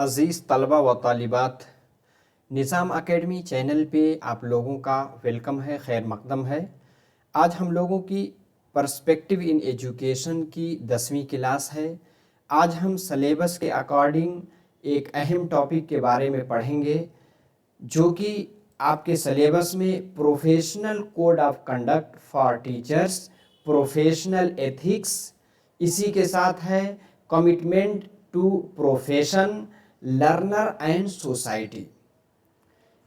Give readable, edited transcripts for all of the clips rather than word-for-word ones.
अज़ीज़ तलबा व तालिबात, निज़ाम academy channel पे आप लोगों का वेलकम है, खैर मकदम है। आज हम लोगों की पर्सपेक्टिव इन एजुकेशन की 10वीं क्लास है। आज हम सलेबस के अकॉर्डिंग एक अहम टॉपिक के बारे में पढ़ेंगे जो कि आपके सलेबस में professional code of conduct for teachers, professional ethics, इसी के साथ है commitment to profession, learner and society.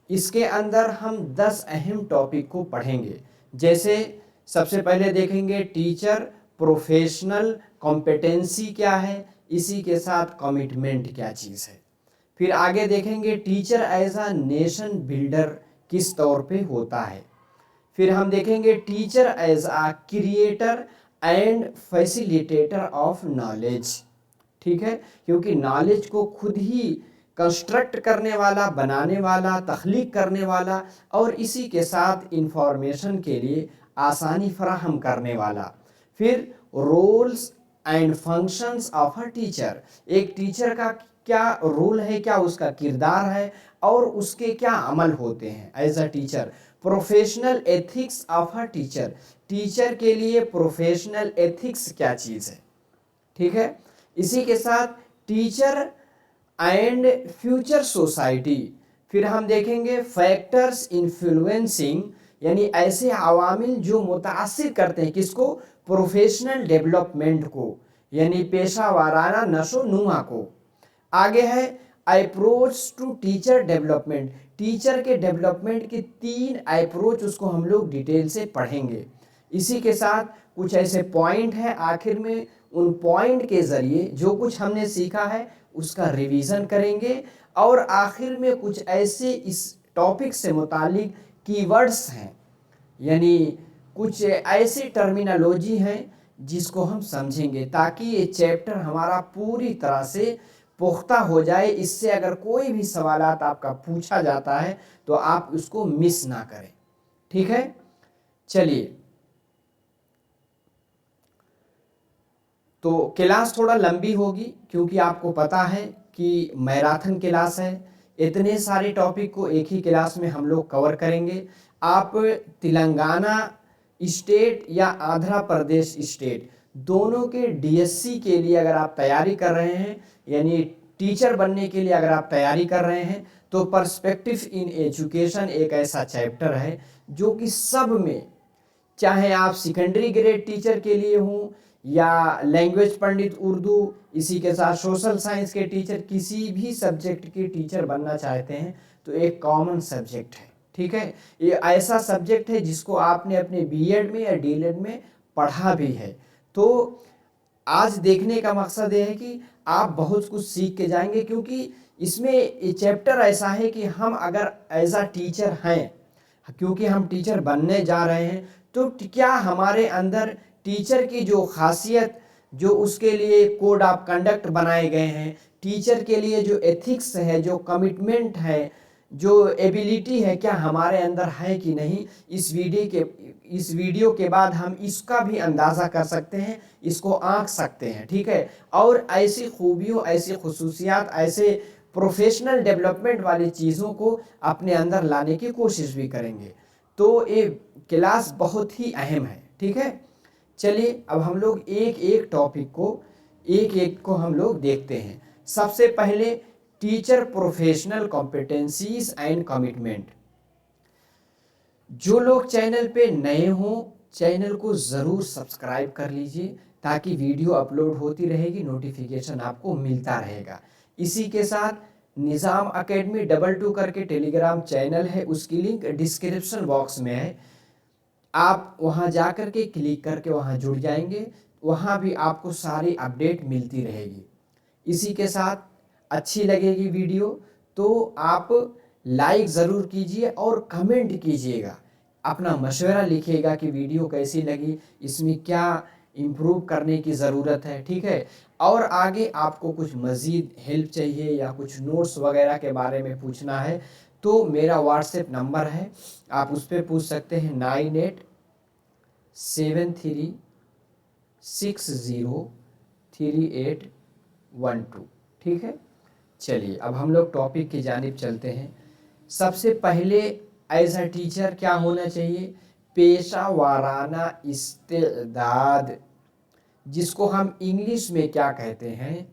इसके अंदर हम 10 अहम टॉपिक को पढ़ेंगे। जैसे सबसे पहले देखेंगे टीचर प्रोफेशनल कॉम्पिटेंसी क्या है, इसी के साथ कमिटमेंट क्या चीज़ है। फिर आगे देखेंगे teacher as a nation builder किस तौर पे होता है। फिर हम देखेंगे teacher as a creator and facilitator of knowledge. ठीक है, क्योंकि नॉलेज को खुद ही कंस्ट्रक्ट करने वाला, बनाने वाला, तख्लीक करने वाला और इसी के साथ इंफॉर्मेशन के लिए आसानी फराहम करने वाला। फिर roles and functions of a teacher, एक टीचर का क्या रोल है, क्या उसका किरदार है और उसके क्या अमल होते हैं as a teacher. Professional ethics of a teacher, teacher के लिए प्रोफेशनल एथिक्स क्या चीज़ है। ठीक है, इसी के साथ टीचर एंड फ्यूचर सोसाइटी। फिर हम देखेंगे फैक्टर्स इन्फ्लुएंसिंग, यानी ऐसे अवामिल जो मुतासिर करते हैं किसको, प्रोफेशनल डेवलपमेंट को, यानी पेशा वाराना नशो नुमा को। आगे है approach to teacher development, teacher के डेवलपमेंट के 3 अप्रोच, उसको हम लोग डिटेल से पढ़ेंगे। इसी के साथ कुछ ऐसे पॉइंट हैं, आखिर में उन पॉइंट के ज़रिए जो कुछ हमने सीखा है उसका रिवीजन करेंगे और आखिर में कुछ ऐसे इस टॉपिक से मुतालिक कीवर्ड्स हैं, यानी कुछ ऐसी टर्मिनोलॉजी हैं जिसको हम समझेंगे ताकि ये चैप्टर हमारा पूरी तरह से पुख्ता हो जाए। इससे अगर कोई भी सवालात आपका पूछा जाता है तो आप उसको मिस ना करें। ठीक है, चलिए, तो क्लास थोड़ा लंबी होगी क्योंकि आपको पता है कि मैराथन क्लास है। इतने सारे टॉपिक को एक ही क्लास में हम लोग कवर करेंगे। आप तेलंगाना स्टेट या आंध्र प्रदेश स्टेट दोनों के डीएससी के लिए अगर आप तैयारी कर रहे हैं, यानी टीचर बनने के लिए अगर आप तैयारी कर रहे हैं, तो पर्सपेक्टिव इन एजुकेशन एक ऐसा चैप्टर है जो कि सब में, चाहे आप सेकेंडरी ग्रेड टीचर के लिए हों या लैंग्वेज पंडित उर्दू, इसी के साथ सोशल साइंस के टीचर, किसी भी सब्जेक्ट के टीचर बनना चाहते हैं तो एक कॉमन सब्जेक्ट है। ठीक है, ये ऐसा सब्जेक्ट है जिसको आपने अपने बीएड में या डीएलएड में पढ़ा भी है। तो आज देखने का मकसद ये है कि आप बहुत कुछ सीख के जाएंगे, क्योंकि इसमें ये चैप्टर ऐसा है कि हम अगर एज अ टीचर हैं, क्योंकि हम टीचर बनने जा रहे हैं, तो क्या हमारे अंदर टीचर की जो खासियत, जो उसके लिए कोड ऑफ कंडक्ट बनाए गए हैं, टीचर के लिए जो एथिक्स है, जो कमिटमेंट है, जो एबिलिटी है, क्या हमारे अंदर है कि नहीं। इस वीडियो के बाद हम इसका भी अंदाज़ा कर सकते हैं, इसको आंक सकते हैं। ठीक है, और ऐसी खूबियों, ऐसी खुसूसियात, ऐसे प्रोफेशनल डेवलपमेंट वाली चीज़ों को अपने अंदर लाने की कोशिश भी करेंगे। तो ये क्लास बहुत ही अहम है। ठीक है, चलिए अब हम लोग एक एक टॉपिक को, एक एक को हम लोग देखते हैं। सबसे पहले teacher professional competencies and commitment. जो लोग चैनल पे नए हों, चैनल को ज़रूर सब्सक्राइब कर लीजिए ताकि वीडियो अपलोड होती रहेगी, नोटिफिकेशन आपको मिलता रहेगा। इसी के साथ निज़ाम अकेडमी 22 करके टेलीग्राम चैनल है, उसकी लिंक डिस्क्रिप्शन बॉक्स में है। आप वहां जा कर के क्लिक करके वहां जुड़ जाएंगे, वहां भी आपको सारी अपडेट मिलती रहेगी। इसी के साथ अच्छी लगेगी वीडियो तो आप लाइक ज़रूर कीजिए और कमेंट कीजिएगा, अपना मशवरा लिखिएगा कि वीडियो कैसी लगी, इसमें क्या इम्प्रूव करने की ज़रूरत है। ठीक है, और आगे आपको कुछ मज़ीद हेल्प चाहिए या कुछ नोट्स वगैरह के बारे में पूछना है तो मेरा व्हाट्सएप नंबर है, आप उस पर पूछ सकते हैं, 9873603812। ठीक है, चलिए अब हम लोग टॉपिक की जानिब चलते हैं। सबसे पहले एज अ टीचर क्या होना चाहिए? पेशा वाराना इस्तेदाद, जिसको हम इंग्लिश में क्या कहते हैं?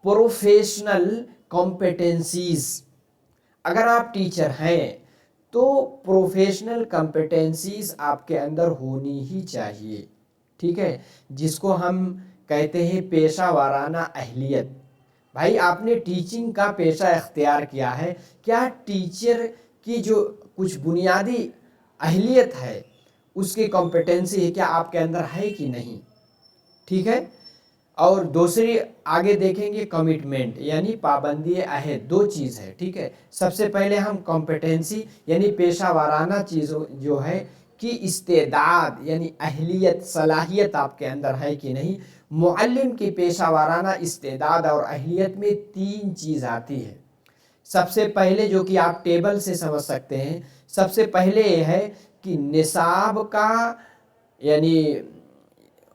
Professional competencies. अगर आप टीचर हैं तो प्रोफेशनल कॉम्पिटेंसीज आपके अंदर होनी ही चाहिए, ठीक है, जिसको हम कहते हैं पेशा वाराना अहलियत। भाई आपने टीचिंग का पेशा इख्तियार किया है, क्या टीचर की जो कुछ बुनियादी अहलियत है उसकी कॉम्पिटेंसी है क्या आपके अंदर है कि नहीं, ठीक है। और दूसरी आगे देखेंगे कमिटमेंट यानी पाबंदी अहद, दो चीज़ है, ठीक है। सबसे पहले हम कॉम्पिटेंसी यानी पेशा वाराना चीज़ों जो है कि इस्तेदाद यानी अहलियत सलाहियत आपके अंदर है कि नहीं। मुअल्लिम की पेशा वाराना इस्तेदाद और अहलियत में तीन चीज़ आती है। सबसे पहले जो कि आप टेबल से समझ सकते हैं, सबसे पहले ये है कि निसाब का यानी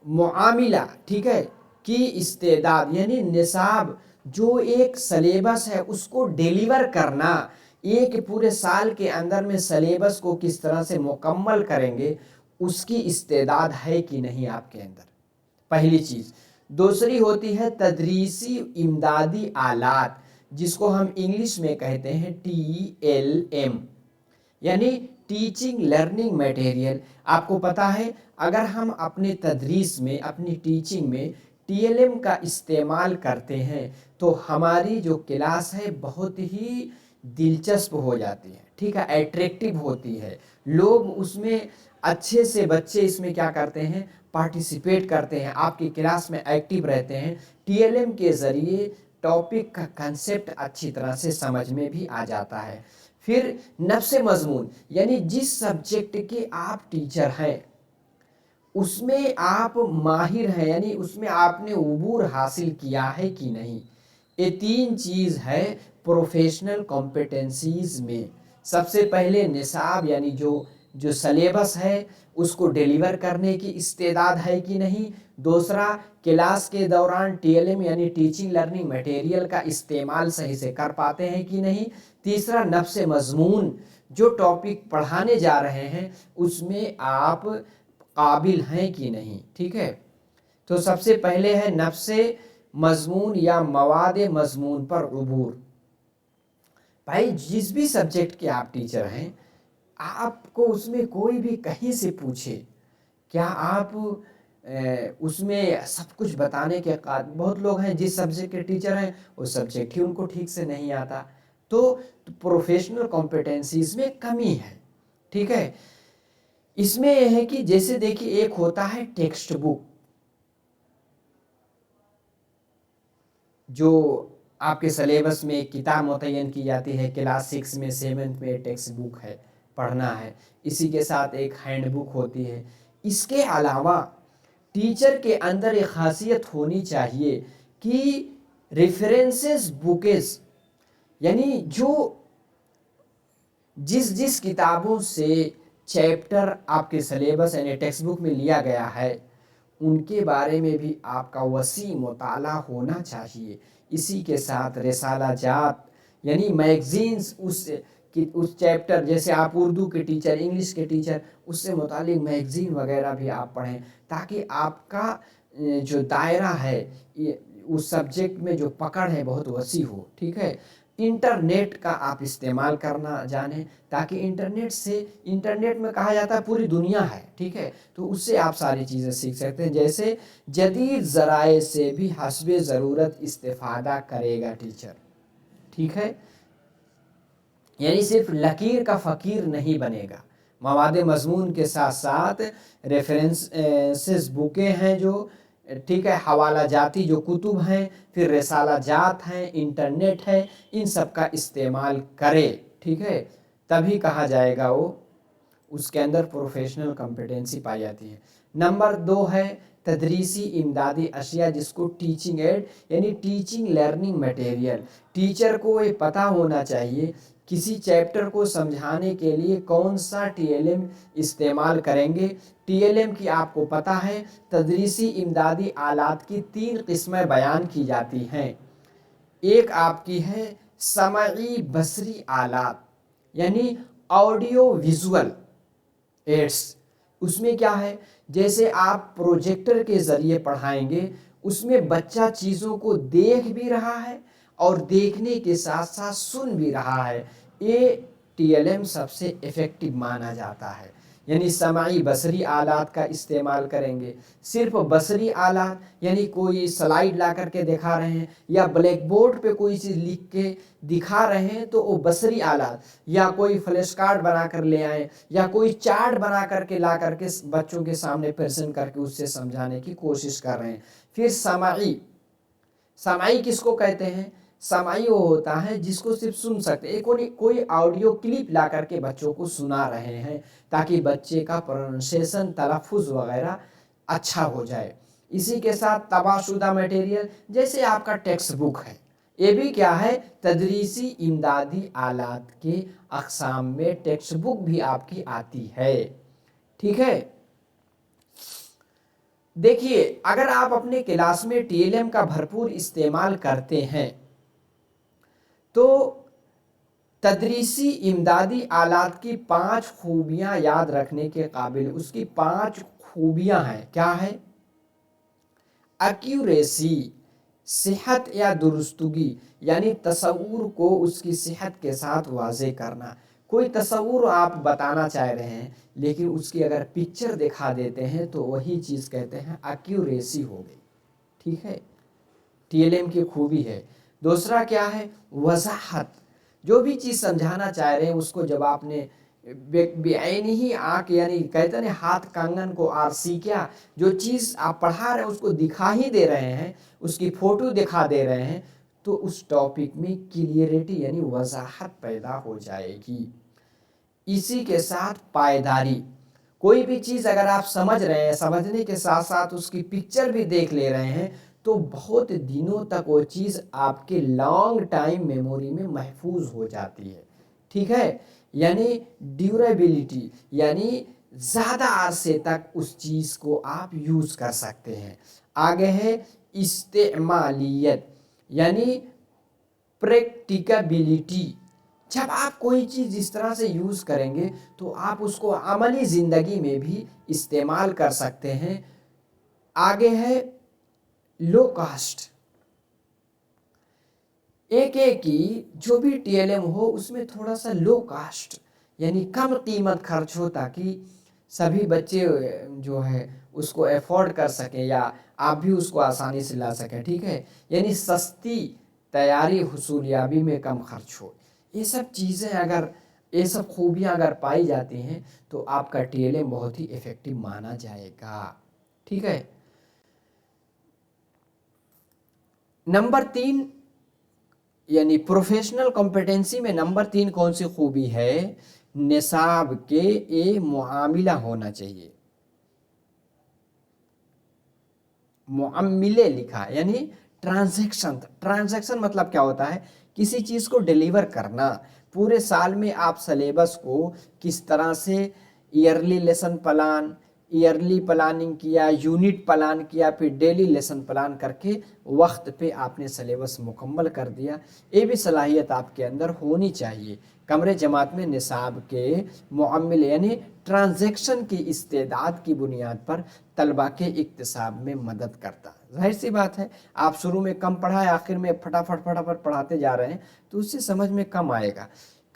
मुआमिला, ठीक है, कि इस्तेदाद यानी निसाब जो एक सलेबस है उसको डिलीवर करना, एक पूरे साल के अंदर में सलेबस को किस तरह से मुकम्मल करेंगे उसकी इस्तेदाद है कि नहीं आपके अंदर, पहली चीज़। दूसरी होती है तदरीसी इमदादी आलात, जिसको हम इंग्लिश में कहते हैं TLM यानी टीचिंग लर्निंग मटेरियल। आपको पता है अगर हम अपने तदरीस में अपनी टीचिंग में TLM का इस्तेमाल करते हैं तो हमारी जो क्लास है बहुत ही दिलचस्प हो जाती है, ठीक है, एट्रैक्टिव होती है, लोग उसमें अच्छे से बच्चे इसमें क्या करते हैं पार्टिसिपेट करते हैं, आपकी क्लास में एक्टिव रहते हैं। TLM के ज़रिए टॉपिक का कंसेप्ट अच्छी तरह से समझ में भी आ जाता है। फिर नफ्स मजमून यानी जिस सब्जेक्ट के आप टीचर हैं उसमें आप माहिर हैं यानी उसमें आपने उबूर हासिल किया है कि नहीं, ये तीन चीज़ है प्रोफेशनल कॉम्पिटेंसीज में। सबसे पहले निसाब यानी जो सलेबस है उसको डिलीवर करने की इस्तेदाद है कि नहीं। दूसरा क्लास के दौरान TLM यानी टीचिंग लर्निंग मटेरियल का इस्तेमाल सही से कर पाते हैं कि नहीं। तीसरा नफ्स मजमून, जो टॉपिक पढ़ाने जा रहे हैं उसमें आप काबिल हैं कि नहीं, ठीक है। तो सबसे पहले है नफ्से मजमून या मवाद मजमून पर उबूर। भाई जिस भी सब्जेक्ट के आप टीचर हैं आपको उसमें कोई भी कहीं से पूछे, क्या आप उसमें सब कुछ बताने के बहुत लोग हैं जिस सब्जेक्ट के टीचर हैं उस सब्जेक्ट ही उनको ठीक से नहीं आता, तो प्रोफेशनल कॉम्पिटेंसीज में कमी है, ठीक है। इसमें यह है कि जैसे देखिए एक होता है टेक्स्ट बुक, जो आपके सिलेबस में एक किताब मुतय्यन की जाती है, क्लास 6 में 7th में टेक्स्ट बुक है पढ़ना है, इसी के साथ एक हैंड बुक होती है। इसके अलावा टीचर के अंदर एक खासियत होनी चाहिए कि रेफरेंसेस बुकेस यानी जो जिस किताबों से चैप्टर आपके सिलेबस यानी टेक्स्ट बुक में लिया गया है उनके बारे में भी आपका वसी मुताला होना चाहिए। इसी के साथ रिसाला जात यानी मैगज़ीन्स उस चैप्टर, जैसे आप उर्दू के टीचर इंग्लिश के टीचर उससे मुतालिक मैगज़ीन वगैरह भी आप पढ़ें ताकि आपका जो दायरा है उस सब्जेक्ट में जो पकड़ है बहुत वसी हो, ठीक है। इंटरनेट का आप इस्तेमाल करना जानें ताकि इंटरनेट में कहा जाता है पूरी दुनिया है, ठीक है, तो उससे आप सारी चीज़ें सीख सकते हैं। जैसे जदीद ज़राए से भी हस्बे ज़रूरत इस्तेफ़ादा करेगा टीचर, ठीक है, यानी सिर्फ लकीर का फ़कीर नहीं बनेगा। मवाद मज़मून के साथ साथ रेफरेंसेस बुकें हैं जो, ठीक है, हवाला जाती जो कुतुब हैं, फिर रिसाला जात हैं, इंटरनेट है, इन सब का इस्तेमाल करे, ठीक है, तभी कहा जाएगा वो उसके अंदर प्रोफेशनल कॉम्पिटेंसी पाई जाती है। नंबर 2 है तदरीसी इमदादी अशिया, जिसको टीचिंग एड यानी टीचिंग लर्निंग मटेरियल। टीचर को ये पता होना चाहिए किसी चैप्टर को समझाने के लिए कौन सा TLM इस्तेमाल करेंगे। TLM की आपको पता है तदरीसी इमदादी आलात की 3 किस्में बयान की जाती हैं। ایک آپ کی ہے سمعی بصری آلات یعنی آڈیو ویژول ایڈس. اس میں کیا ہے، جیسے آپ پروجیکٹر کے ذریعے پڑھائیں گے، اس میں بچہ چیزوں کو دیکھ بھی رہا ہے اور دیکھنے کے ساتھ ساتھ سن بھی رہا ہے. یہ ٹی ایل ایم سب سے افیکٹو مانا جاتا ہے. یعنی سمعی بصری آلات کا استعمال کریں گے. صرف بصری آلات یعنی کوئی سلائیڈ لا کر کے دکھا رہے ہیں یا بلیک بورڈ پہ کوئی چیز لکھ کے دکھا رہے ہیں تو وہ بصری آلات، یا کوئی فلیش کارڈ بنا کر لے آئیں یا کوئی چارٹ بنا کر کے لا کر کے بچوں کے سامنے پریزنٹ کر کے اس سے سمجھانے کی کوشش کر رہے ہیں. پھر سمعی کس کو کہتے ہیں؟ سمعی وہ ہوتا ہے جس کو صرف سن سکتے ہیں، کوئی آڈیو کلپ لا کر کے بچوں کو سنا رہے ہیں تاکہ بچے کا پروننسیشن، تلفظ وغیرہ اچھا ہو جائے. اسی کے ساتھ طبع شدہ میٹیریل جیسے آپ کا ٹیکسٹ بک ہے، یہ بھی کیا ہے، تدریسی امدادی آلات کے اقسام میں ٹیکسٹ بک بھی آپ کی آتی ہے. ٹھیک ہے، دیکھیے اگر آپ اپنے کلاس میں ٹی ایل ایم کا بھرپور استعمال کرتے ہیں تو تدریسی امدادی آلات کی 5 خوبیاں یاد رکھنے کے قابل. اس کی 5 خوبیاں ہیں. کیا ہے؟ ایکیوریسی، صحت یا درستگی، یعنی تصور کو اس کی صحت کے ساتھ واضح کرنا. کوئی تصور آپ بتانا چاہ رہے ہیں لیکن اس کی اگر پکچر دکھا دیتے ہیں تو وہی چیز کہتے ہیں ایکیوریسی ہو گئی. ٹھیک ہے، ٹی ایل ایم کی خوبی ہے. دوسرا کیا ہے؟ وضاحت. جو بھی چیز سمجھانا چاہ رہے ہیں اس کو جب آپ نے بعین ہی آنکھ، یعنی کہتے ہیں ہاتھ کنگن کو آرسی، کیا جو چیز آپ پڑھا رہے ہیں اس کو دکھا ہی دے رہے ہیں، اس کی فوٹو دکھا دے رہے ہیں تو اس ٹاپک میں کلیئرٹی یعنی وضاحت پیدا ہو جائے گی. اسی کے ساتھ پائیداری. کوئی بھی چیز اگر آپ سمجھ رہے ہیں، سمجھنے کے ساتھ ساتھ اس کی پکچر بھی دیکھ لے رہے ہیں تو بہت دنوں تک وہ چیز آپ کے لانگ ٹائم میموری میں محفوظ ہو جاتی ہے. ٹھیک ہے، یعنی ڈیوریبلٹی یعنی زیادہ عرصے تک اس چیز کو آپ یوز کر سکتے ہیں. آگے ہے استعمالیت یعنی پریکٹیکیبلٹی. جب آپ کوئی چیز اس طرح سے یوز کریں گے تو آپ اس کو عملی زندگی میں بھی استعمال کر سکتے ہیں. آگے ہے لو کاسٹ. ایک کی جو بھی ٹی ایل ایم ہو اس میں تھوڑا سا لو کاسٹ یعنی کم قیمت خرچ ہو تاکہ سبھی بچے جو ہے اس کو افورڈ کر سکیں یا آپ بھی اس کو آسانی سے لا سکیں. ٹھیک ہے، یعنی سستی تیاری حصولیابی میں کم خرچ ہو. یہ سب چیزیں اگر، یہ سب خوبیاں اگر پائی جاتی ہیں تو آپ کا ٹی ایل ایم بہت ہی افیکٹو مانا جائے گا. ٹھیک ہے، نمبر 3 یعنی پروفیشنل کمپیٹنسی میں نمبر 3 کون سی خوبی ہے؟ نصاب کے یہ معاملہ ہونا چاہیے. معاملے لکھا یعنی ٹرانزیکشن مطلب کیا ہوتا ہے؟ کسی چیز کو ڈیلیور کرنا. پورے سال میں آپ سلیبس کو کس طرح سے yearly lesson plan, yearly planning کیا، یونٹ پلان کیا، پھر ڈیلی لیسن پلان کر کے وقت پہ آپ نے سلیبس مکمل کر دیا. یہ بھی صلاحیت آپ کے اندر ہونی چاہیے. کمرے جماعت میں نصاب کے معاملے یعنی ٹرانزیکشن کی استعداد کی بنیاد پر طلبہ کے اکتساب میں مدد کرتا. ظاہر سی بات ہے آپ شروع میں کم پڑھائیں، آخر میں فٹافٹ پڑھاتے جا رہے ہیں تو اس سے سمجھ میں کم آئے گا.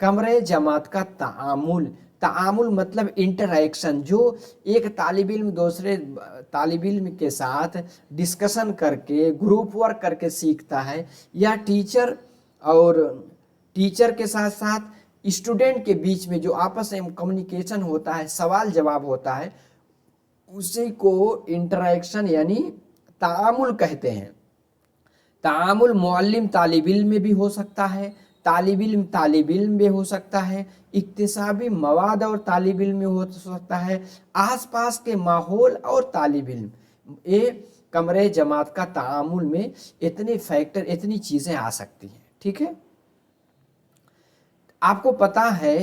کمرے جماعت کا تعامل مطلب انٹریکشن، جو ایک طالب علم دوسرے طالب علم کے ساتھ ڈسکشن کر کے گروپ ورک کر کے سیکھتا ہے، یا ٹیچر کے ساتھ ساتھ اسٹوڈنٹ کے بیچ میں جو آپس میں کمیونیکیشن ہوتا ہے، سوال جواب ہوتا ہے، اسی کو انٹریکشن یعنی تعامل کہتے ہیں. تعامل معلم طالب علم میں بھی ہو سکتا ہے، طالب علم بھی ہو سکتا ہے، اکتسابی مواد اور طالب علم میں ہو سکتا ہے، آس پاس کے ماحول اور طالب علم. یہ کمرے جماعت کا تعامل میں اتنے فیکٹر، اتنی چیزیں آ سکتی ہیں. ٹھیک ہے، آپ کو پتا ہے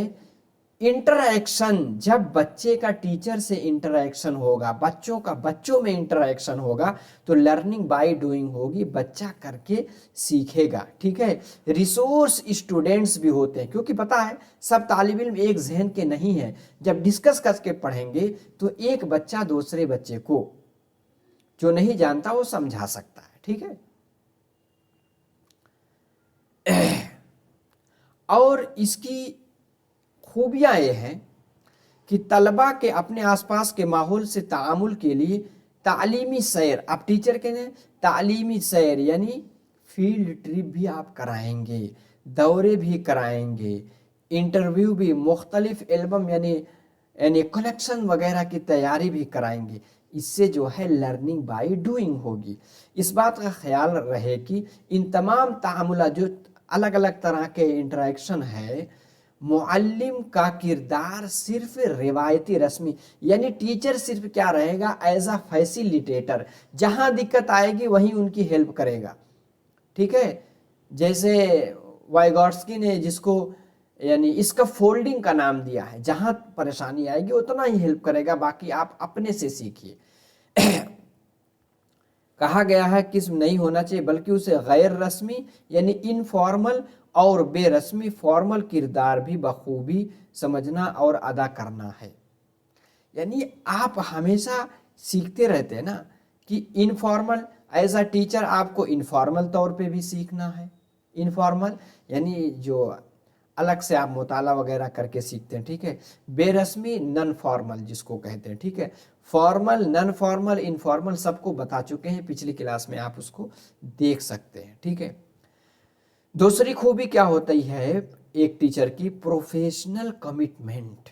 इंटरैक्शन, जब बच्चे का टीचर से इंटरैक्शन होगा, बच्चों का बच्चों में इंटरैक्शन होगा, तो लर्निंग बाय डूइंग होगी, बच्चा करके सीखेगा। ठीक है। रिसोर्स स्टूडेंट्स भी होते हैं, क्योंकि पता है सब तालिब इल्म एक जहन के नहीं है। जब डिस्कस करके पढ़ेंगे तो एक बच्चा दूसरे बच्चे को जो नहीं जानता वो समझा सकता है। ठीक है। और इसकी खूबियाँ ये हैं कि तलबा के अपने आसपास के माहौल से तामुल के लिए तालीमी सैर, आप टीचर के ने तालीमी सैर यानी फील्ड ट्रिप भी आप कराएंगे, दौरे भी कराएंगे, इंटरव्यू भी, मुख्तलिफ एल्बम यानी कलेक्शन वगैरह की तैयारी भी कराएंगे। इससे जो है लर्निंग बाय डूइंग होगी। इस बात का ख्याल रहे कि इन तमाम तामुला जो अलग अलग तरह के इंटरेक्शन है, मुअल्लिम का किरदार सिर्फ रिवायती रस्मी, यानी टीचर सिर्फ क्या रहेगा, एज अ फैसिलिटेटर, जहां दिक्कत आएगी वहीं उनकी हेल्प करेगा। ठीक है। जैसे वाइगॉट्स्की ने जिसको यानी इसका फोल्डिंग का नाम दिया है, जहां परेशानी आएगी उतना ही हेल्प करेगा, बाकी आप अपने से सीखिए। कहा गया है किस्म नहीं होना चाहिए, बल्कि उसे गैर रस्मी यानी इनफॉर्मल और बेरस्मी फॉर्मल किरदार भी बखूबी समझना और अदा करना है। यानी आप हमेशा सीखते रहते हैं ना कि इनफॉर्मल, एज अ टीचर आपको इनफॉर्मल तौर पे भी सीखना है। इनफॉर्मल यानी जो अलग से आप मुताला वगैरह करके सीखते हैं। ठीक है। बेरस्मी नॉन फॉर्मल जिसको कहते हैं। ठीक है। फॉर्मल, नॉन फॉर्मल, इनफॉर्मल सबको बता चुके हैं पिछली क्लास में, आप उसको देख सकते हैं। ठीक है। दूसरी खूबी क्या होती है एक टीचर की, प्रोफेशनल कमिटमेंट।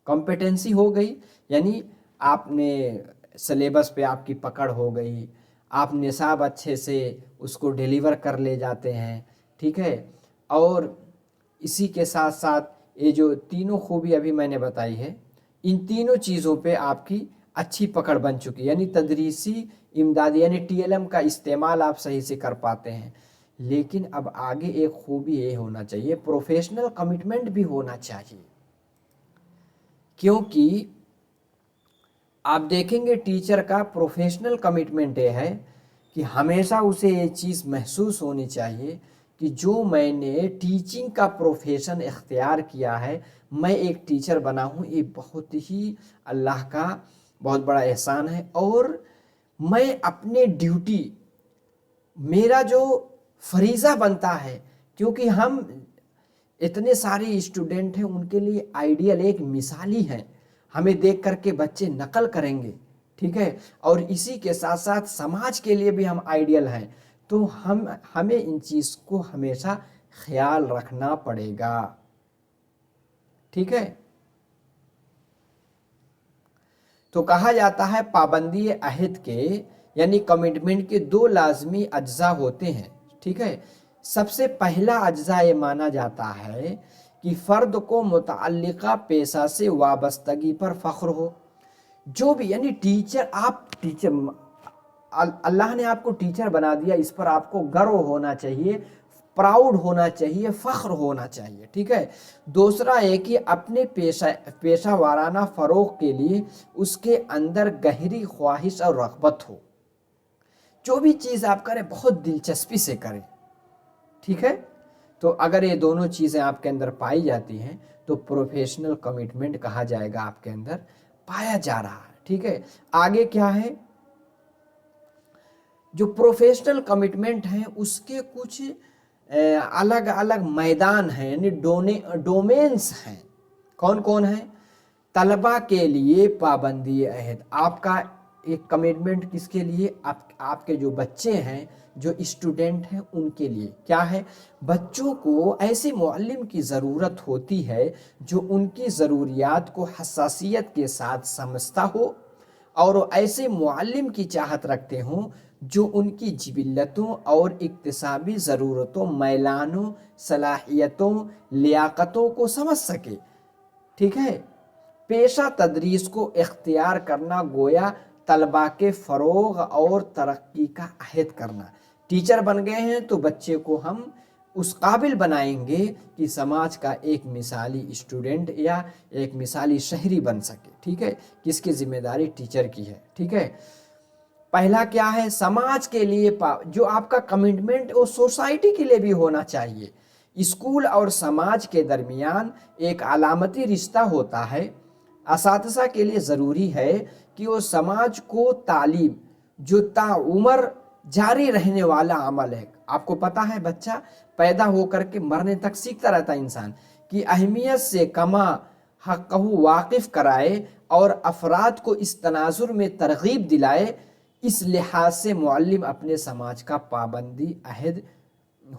कॉम्पिटेंसी हो गई, यानी आपने सिलेबस पे आपकी पकड़ हो गई, आप निसाब अच्छे से उसको डिलीवर कर ले जाते हैं। ठीक है। और इसी के साथ साथ ये जो तीनों खूबी अभी मैंने बताई है, इन तीनों चीज़ों पे आपकी अच्छी पकड़ बन चुकी है, यानी तदरीसी इमदादी यानी टीएलएम का इस्तेमाल आप सही से कर पाते हैं। लेकिन अब आगे एक खूबी ये होना चाहिए, प्रोफेशनल कमिटमेंट भी होना चाहिए, क्योंकि आप देखेंगे टीचर का प्रोफेशनल कमिटमेंट ये है कि हमेशा उसे ये चीज़ महसूस होनी चाहिए कि जो मैंने टीचिंग का प्रोफेशन इख्तियार किया है, मैं एक टीचर बना हूँ, ये बहुत ही अल्लाह का बहुत बड़ा एहसान है। और मैं अपने ड्यूटी, मेरा जो फरीज़ा बनता है, क्योंकि हम इतने सारे स्टूडेंट हैं, उनके लिए आइडियल एक मिसाली है, हमें देख करके बच्चे नकल करेंगे। ठीक है। और इसी के साथ साथ समाज के लिए भी हम आइडियल हैं, तो हमें इन चीज़ को हमेशा ख्याल रखना पड़ेगा। ठीक है। तो कहा जाता है पाबंदी अहद के यानी कमिटमेंट के दो लाजमी अज्जा होते हैं। ठीक है। सबसे पहला अज्जा ये माना जाता है कि फ़र्द को मुतअल्लिका पेशा से वाबस्तगी पर फ़ख्र हो। जो भी यानी टीचर, आप टीचर, अल्लाह ने आपको टीचर बना दिया, इस पर आपको गर्व होना चाहिए, प्राउड होना चाहिए, फ़ख्र होना चाहिए। ठीक है। दूसरा है कि अपने पेशा वाराना फ़रोग़ के लिए उसके अंदर गहरी ख्वाहिश और रग़बत हो, जो भी चीज़ आप करें बहुत दिलचस्पी से करें। ठीक है। तो अगर ये दोनों चीज़ें आपके अंदर पाई जाती हैं तो प्रोफेशनल कमिटमेंट कहा जाएगा आपके अंदर पाया जा रहा है। ठीक है। आगे क्या है, जो प्रोफेशनल कमिटमेंट है उसके कुछ अलग अलग मैदान हैं, यानी डोमेन्स हैं। कौन कौन है? तलबा के लिए पाबंदी अहद, आपका एक कमिटमेंट किसके लिए? आपके जो बच्चे हैं, जो स्टूडेंट हैं, उनके लिए क्या है? बच्चों को ऐसे मुअल्लिम की ज़रूरत होती है जो उनकी ज़रूरियात को हसासियत के साथ समझता हो, और ऐसे मुअल्लिम की चाहत रखते हों जो उनकी जिबिल्लतों और इक्तिसाबी ज़रूरतों, मैलानों, सलाहियतों, लियाकतों को समझ सके। ठीक है। पेशा तदरीस को इख्तियार करना गोया तलबा के फ़रोग़ और तरक्की का अहद करना। टीचर बन गए हैं तो बच्चे को हम उस काबिल बनाएंगे कि समाज का एक मिसाली स्टूडेंट या एक मिसाली शहरी बन सके। ठीक है, किसकी जिम्मेदारी? टीचर की है। ठीक है, पहला क्या है? समाज के लिए जो आपका कमिटमेंट वो सोसाइटी के लिए भी होना चाहिए। स्कूल और समाज के दरमियान एक अलामती रिश्ता होता है। असातिज़ा के लिए ज़रूरी है कि वो समाज को तालीम, जो ताउम्र जारी रहने वाला अमल है। आपको पता है बच्चा पैदा होकर के मरने तक सीखता रहता है इंसान, की अहमियत से कमा हक़हू वाकिफ़ कराए और अफराद को इस तनाजुर में तरगीब दिलाए। इस लिहाज से मुअल्लिम अपने समाज का पाबंदी अहद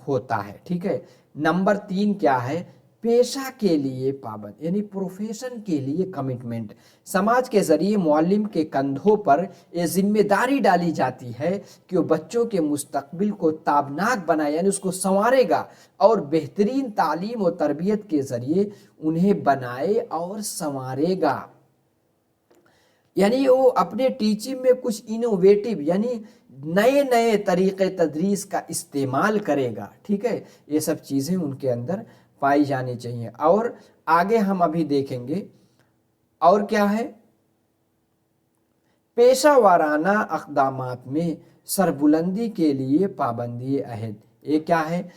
होता है। ठीक है, नंबर 3 क्या है? पेशा के लिए पाबंद, यानी प्रोफेशन के लिए कमिटमेंट। समाज के जरिए मुअल्लिम के कंधों पर ये जिम्मेदारी डाली जाती है कि वो बच्चों के मुस्तकबिल को ताबनाक बनाए, यानी उसको संवारेगा और बेहतरीन तालीम और तरबियत के जरिए उन्हें बनाए और संवारेगा। यानी वो अपने टीचिंग में कुछ इनोवेटिव यानी नए नए तरीक़े तदरीस का इस्तेमाल करेगा। ठीक है, ये सब चीज़ें उनके अंदर पाई जानी चाहिए। और आगे हम अभी देखेंगे और क्या है? पेशा वाराना अक़दामात में सरबुलंदी के लिए पाबंदी अहद। ये क्या है?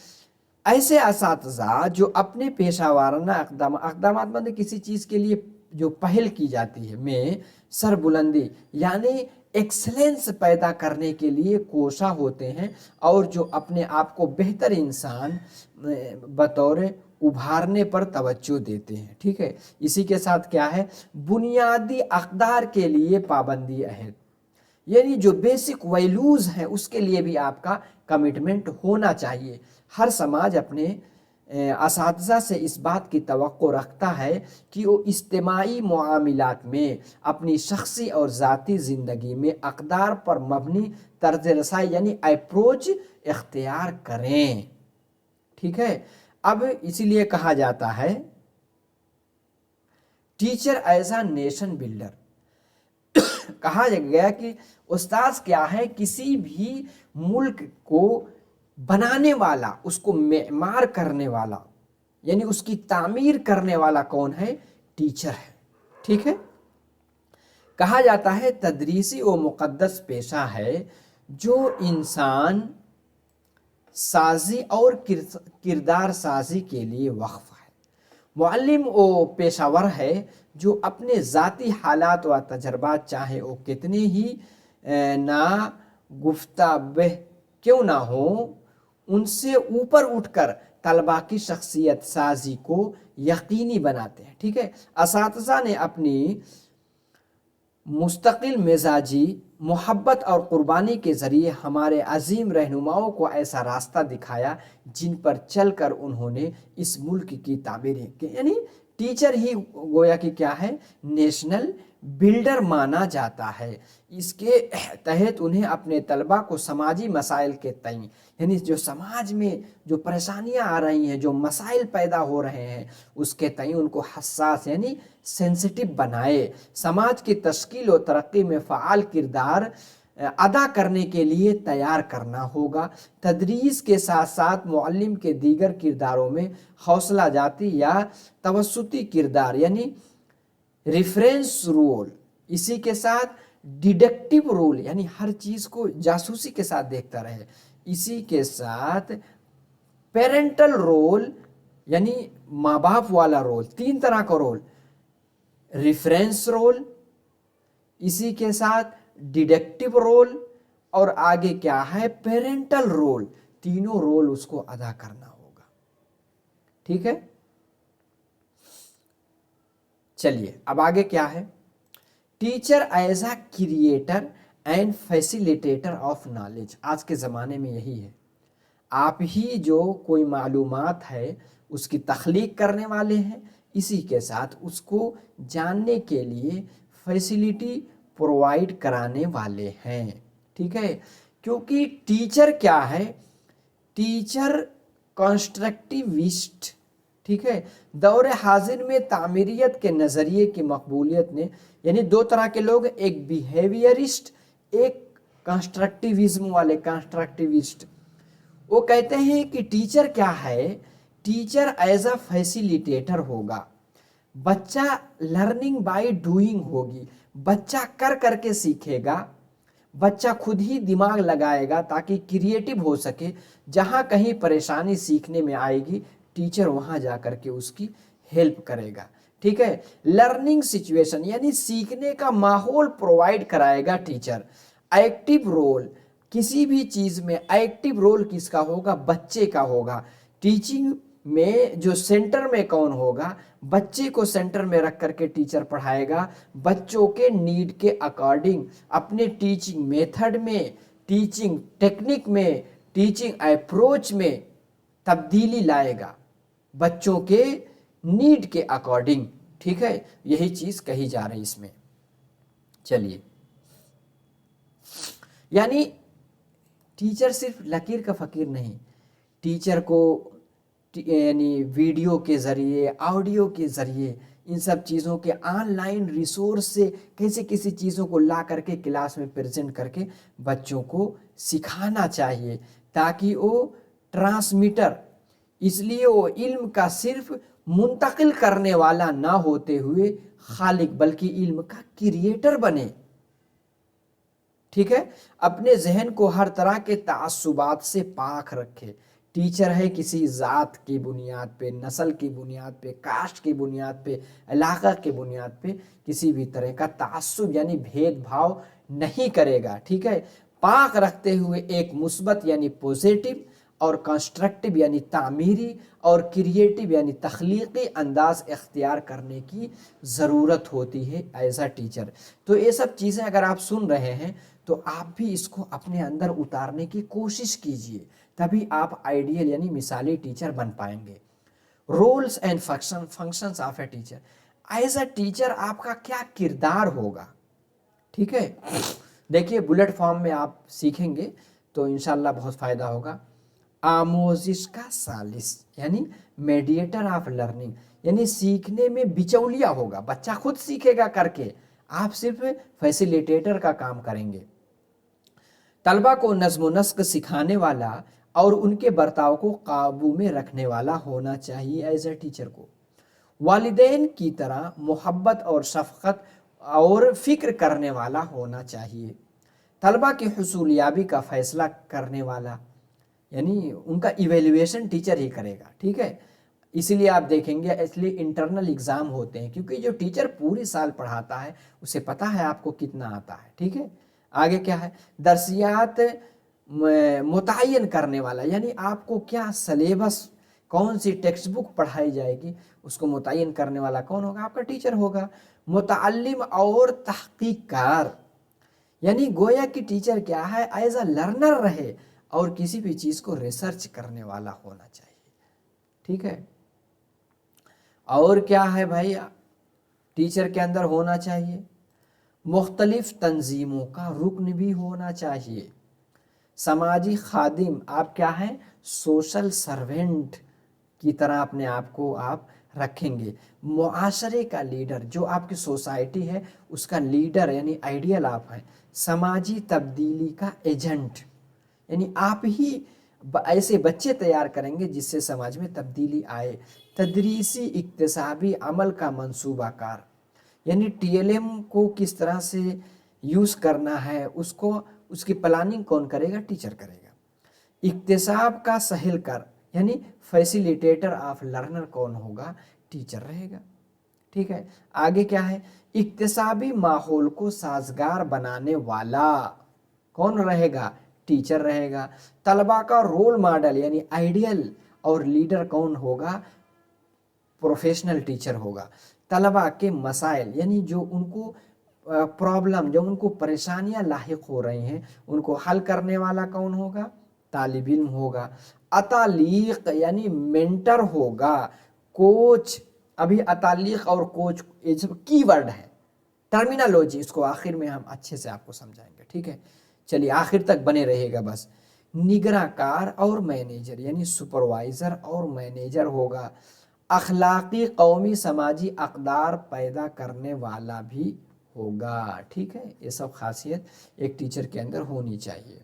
ऐसे असातिज़ा जो अपने पेशा वाराना अक़दामात मतलब किसी चीज़ के लिए जो पहल की जाती है में सरबुलंदी यानी एक्सलेंस पैदा करने के लिए कोशा होते हैं और जो अपने आप को बेहतर इंसान बतौर उभारने पर तवज्जो देते हैं। ठीक है, इसी के साथ क्या है? बुनियादी अक़दार के लिए पाबंदी अहद, यानी जो बेसिक वैल्यूज़ हैं उसके लिए भी आपका कमिटमेंट होना चाहिए। हर समाज अपने असातिज़ा से इस बात की तवक्को रखता है कि वो इज्तिमाई मुआमिलात में अपनी शख्सी और ज़ाती ज़िंदगी में अक़दार पर मबनी तर्ज़ रसाई यानी अप्रोच इख्तियार करें। ठीक है, अब इसीलिए कहा जाता है teacher as a nation builder. कहा गया कि उस्ताद क्या है? किसी भी मुल्क को बनाने वाला, उसको मेमार करने वाला, यानी उसकी तामीर करने वाला कौन है? टीचर है। ठीक है, कहा जाता है तदरीसी वो मुक़द्दस पेशा है जो इंसान साजी और किरदार साजी के लिए वक्फ है। मुअल्लिम वो पेशावर है जो अपने ज़ाती हालात व तजर्बात चाहे वो कितने ही ना गुफ्ताबह क्यों ना हो, उनसे ऊपर उठकर तलबा की शख्सियत साजी को यकीनी बनाते हैं। ठीक है, असातिज़ा ने अपनी मुस्तकिल मिजाजी मोहब्बत और क़ुरबानी के ज़रिए हमारे अजीम रहनुमाओं को ऐसा रास्ता दिखाया जिन पर चलकर उन्होंने इस मुल्क की तामीर की। यानी टीचर ही गोया कि क्या है? नेशनल बिल्डर माना जाता है। इसके तहत उन्हें अपने तलबा को समाजी मसाइल के तय, यानी जो समाज में जो परेशानियां आ रही हैं, जो मसाइल पैदा हो रहे हैं, उसके तय उनको हसास यानी सेंसिटिव बनाए। समाज की तश्कील और तरक्की में फ़आल किरदार अदा करने के लिए तैयार करना होगा। तदरीस के साथ साथ मुअल्लिम के दीगर किरदारों में हौसला जाती या तवस्सुती किरदार यानी रेफरेंस रोल, इसी के साथ डिडक्टिव रोल यानी हर चीज़ को जासूसी के साथ देखता रहे, इसी के साथ पेरेंटल रोल यानी माँ बाप वाला रोल, 3 तरह का रोल, रेफरेंस रोल, इसी के साथ डिडक्टिव रोल और आगे क्या है? Parental role. तीनों रोल उसको अदा करना होगा। ठीक है, चलिए अब आगे क्या है? Teacher as a creator and facilitator of knowledge. आज के ज़माने में यही है, आप ही जो कोई मालूमात है उसकी तख्लीक करने वाले हैं, इसी के साथ उसको जानने के लिए फैसिलिटी प्रोवाइड कराने वाले हैं। ठीक है, क्योंकि टीचर क्या है? Teacher constructivist. ठीक है, दौर हाजिर में तामीरियत के नज़रिए की मकबूलियत ने, यानी 2 तरह के लोग, एक बिहेवियरिस्ट, एक कंस्ट्रक्टिविज्म वाले कंस्ट्रक्टिविस्ट। वो कहते हैं कि टीचर क्या है, टीचर एज अ फैसिलिटेटर होगा। बच्चा लर्निंग बाय डूइंग होगी, बच्चा कर करके सीखेगा, बच्चा खुद ही दिमाग लगाएगा ताकि क्रिएटिव हो सके। जहाँ कहीं परेशानी सीखने में आएगी, टीचर वहाँ जा करके उसकी हेल्प करेगा। ठीक है, लर्निंग सिचुएशन यानी सीखने का माहौल प्रोवाइड कराएगा टीचर। एक्टिव रोल, किसी भी चीज में एक्टिव रोल किसका होगा, बच्चे का होगा। टीचिंग में जो सेंटर में कौन होगा, बच्चे को सेंटर में रख करके टीचर पढ़ाएगा। बच्चों के नीड के अकॉर्डिंग अपने टीचिंग मेथड में, टीचिंग टेक्निक में, टीचिंग अप्रोच में तब्दीली लाएगा बच्चों के नीड के अकॉर्डिंग। ठीक है, यही चीज कही जा रही इसमें। चलिए, यानी टीचर सिर्फ लकीर का फकीर नहीं, टीचर को यानी वीडियो के ज़रिए, ऑडियो के ज़रिए, इन सब चीज़ों के ऑनलाइन रिसोर्स से कैसे किसी चीज़ों को ला करके क्लास में प्रेजेंट करके बच्चों को सिखाना चाहिए, ताकि वो ट्रांसमीटर, इसलिए वो इल्म का सिर्फ मुंतकिल करने वाला ना होते हुए खालिक, बल्कि इल्म का क्रिएटर बने। ठीक है, अपने जहन को हर तरह के तासुबात से पाक रखे। टीचर है किसी ज़ात की बुनियाद पे, नस्ल की बुनियाद पे, कास्ट की बुनियाद पे, इलाका की बुनियाद पे किसी भी तरह का तासुब यानी भेदभाव नहीं करेगा। ठीक है, पाक रखते हुए एक मुस्बत यानी पॉजिटिव और कंस्ट्रक्टिव यानी तामीरी और क्रिएटिव यानी तख्लीकी अंदाज इख्तियार करने की ज़रूरत होती है एज अ टीचर। तो ये सब चीज़ें अगर आप सुन रहे हैं तो आप भी इसको अपने अंदर उतारने की कोशिश कीजिए, तभी आप आइडियल यानी मिसाली टीचर बन पाएंगे। Roles and functions of a teacher, as a teacher आपका क्या किरदार होगा। ठीक है, देखिए बुलेट फॉर्म में आप सीखेंगे तो इंशाल्लाह बहुत फ़ायदा होगा। आमोजिश का सालिस यानी मेडिएटर ऑफ लर्निंग, यानी सीखने में बिचौलिया होगा, बच्चा खुद सीखेगा करके, आप सिर्फ फैसिलिटेटर का काम करेंगे। तलबा को नज़्म नस्क सिखाने वाला और उनके बर्ताव को काबू में रखने वाला होना चाहिए एज ए टीचर को। वालिदैन की तरह मोहब्बत और शफ़क़त और फ़िक्र करने वाला होना चाहिए। तलबा की हुसूलियाबी का फ़ैसला करने वाला, यानी उनका इवेल्युएशन टीचर ही करेगा। ठीक है, इसीलिए आप देखेंगे इसलिए इंटरनल एग्ज़ाम होते हैं, क्योंकि जो टीचर पूरी साल पढ़ाता है उसे पता है आपको कितना आता है। ठीक है, आगे क्या है, दर्सियात मुतय्यन करने वाला, यानी आपको क्या सलेबस, कौन सी टेक्स्ट बुक पढ़ाई जाएगी, उसको मुतय्यन करने वाला कौन होगा, आपका टीचर होगा। मुतअल्लिम और तहकीक़कार, यानी गोया कि टीचर क्या है, एज अ लर्नर रहे और किसी भी चीज़ को रिसर्च करने वाला होना चाहिए। ठीक है, और क्या है भाई टीचर के अंदर होना चाहिए, मुख्तलिफ तंजीमों का रुकन भी होना चाहिए। समाजी खादिम, आप क्या हैं, सोशल सर्वेंट की तरह अपने आप को आप रखेंगे। मुआशरे का लीडर, जो आपकी सोसाइटी है उसका लीडर यानी आइडियल आप हैं। समाजी तब्दीली का एजेंट, यानी आप ही ऐसे बच्चे तैयार करेंगे जिससे समाज में तब्दीली आए। तदरीसी इक्तिसाबी अमल का मंसूबाकार, यानी टीएलएम को किस तरह से यूज़ करना है, उसको उसकी प्लानिंग कौन करेगा, टीचर करेगा। इक्तिसाब का सहल कर, यानी फैसिलिटेटर ऑफ लर्नर कौन होगा, टीचर रहेगा। ठीक है, आगे क्या है, इक्तिसाबी माहौल को साजगार बनाने वाला कौन रहेगा, टीचर रहेगा। तलबा का रोल मॉडल यानी आइडियल और लीडर कौन होगा, प्रोफेशनल टीचर होगा। तलबा के मसाइल, यानी जो उनको प्रॉब्लम, जो उनको परेशानियां लाहिक हो रही हैं, उनको हल करने वाला कौन होगा, तालिब इल्म होगा। अतालीक यानी मेंटर होगा। कोच, अभी अतालीक और कोच ये सब की वर्ड है, टर्मिनोलॉजी, इसको आखिर में हम अच्छे से आपको समझाएंगे। ठीक है, चलिए आखिर तक बने रहेगा बस। निगराकार और मैनेजर, यानी सुपरवाइज़र और मैनेजर होगा। अखलाकी कौमी समाजी अक़दार पैदा करने वाला भी होगा। ठीक है, ये सब खासियत एक टीचर के अंदर होनी चाहिए।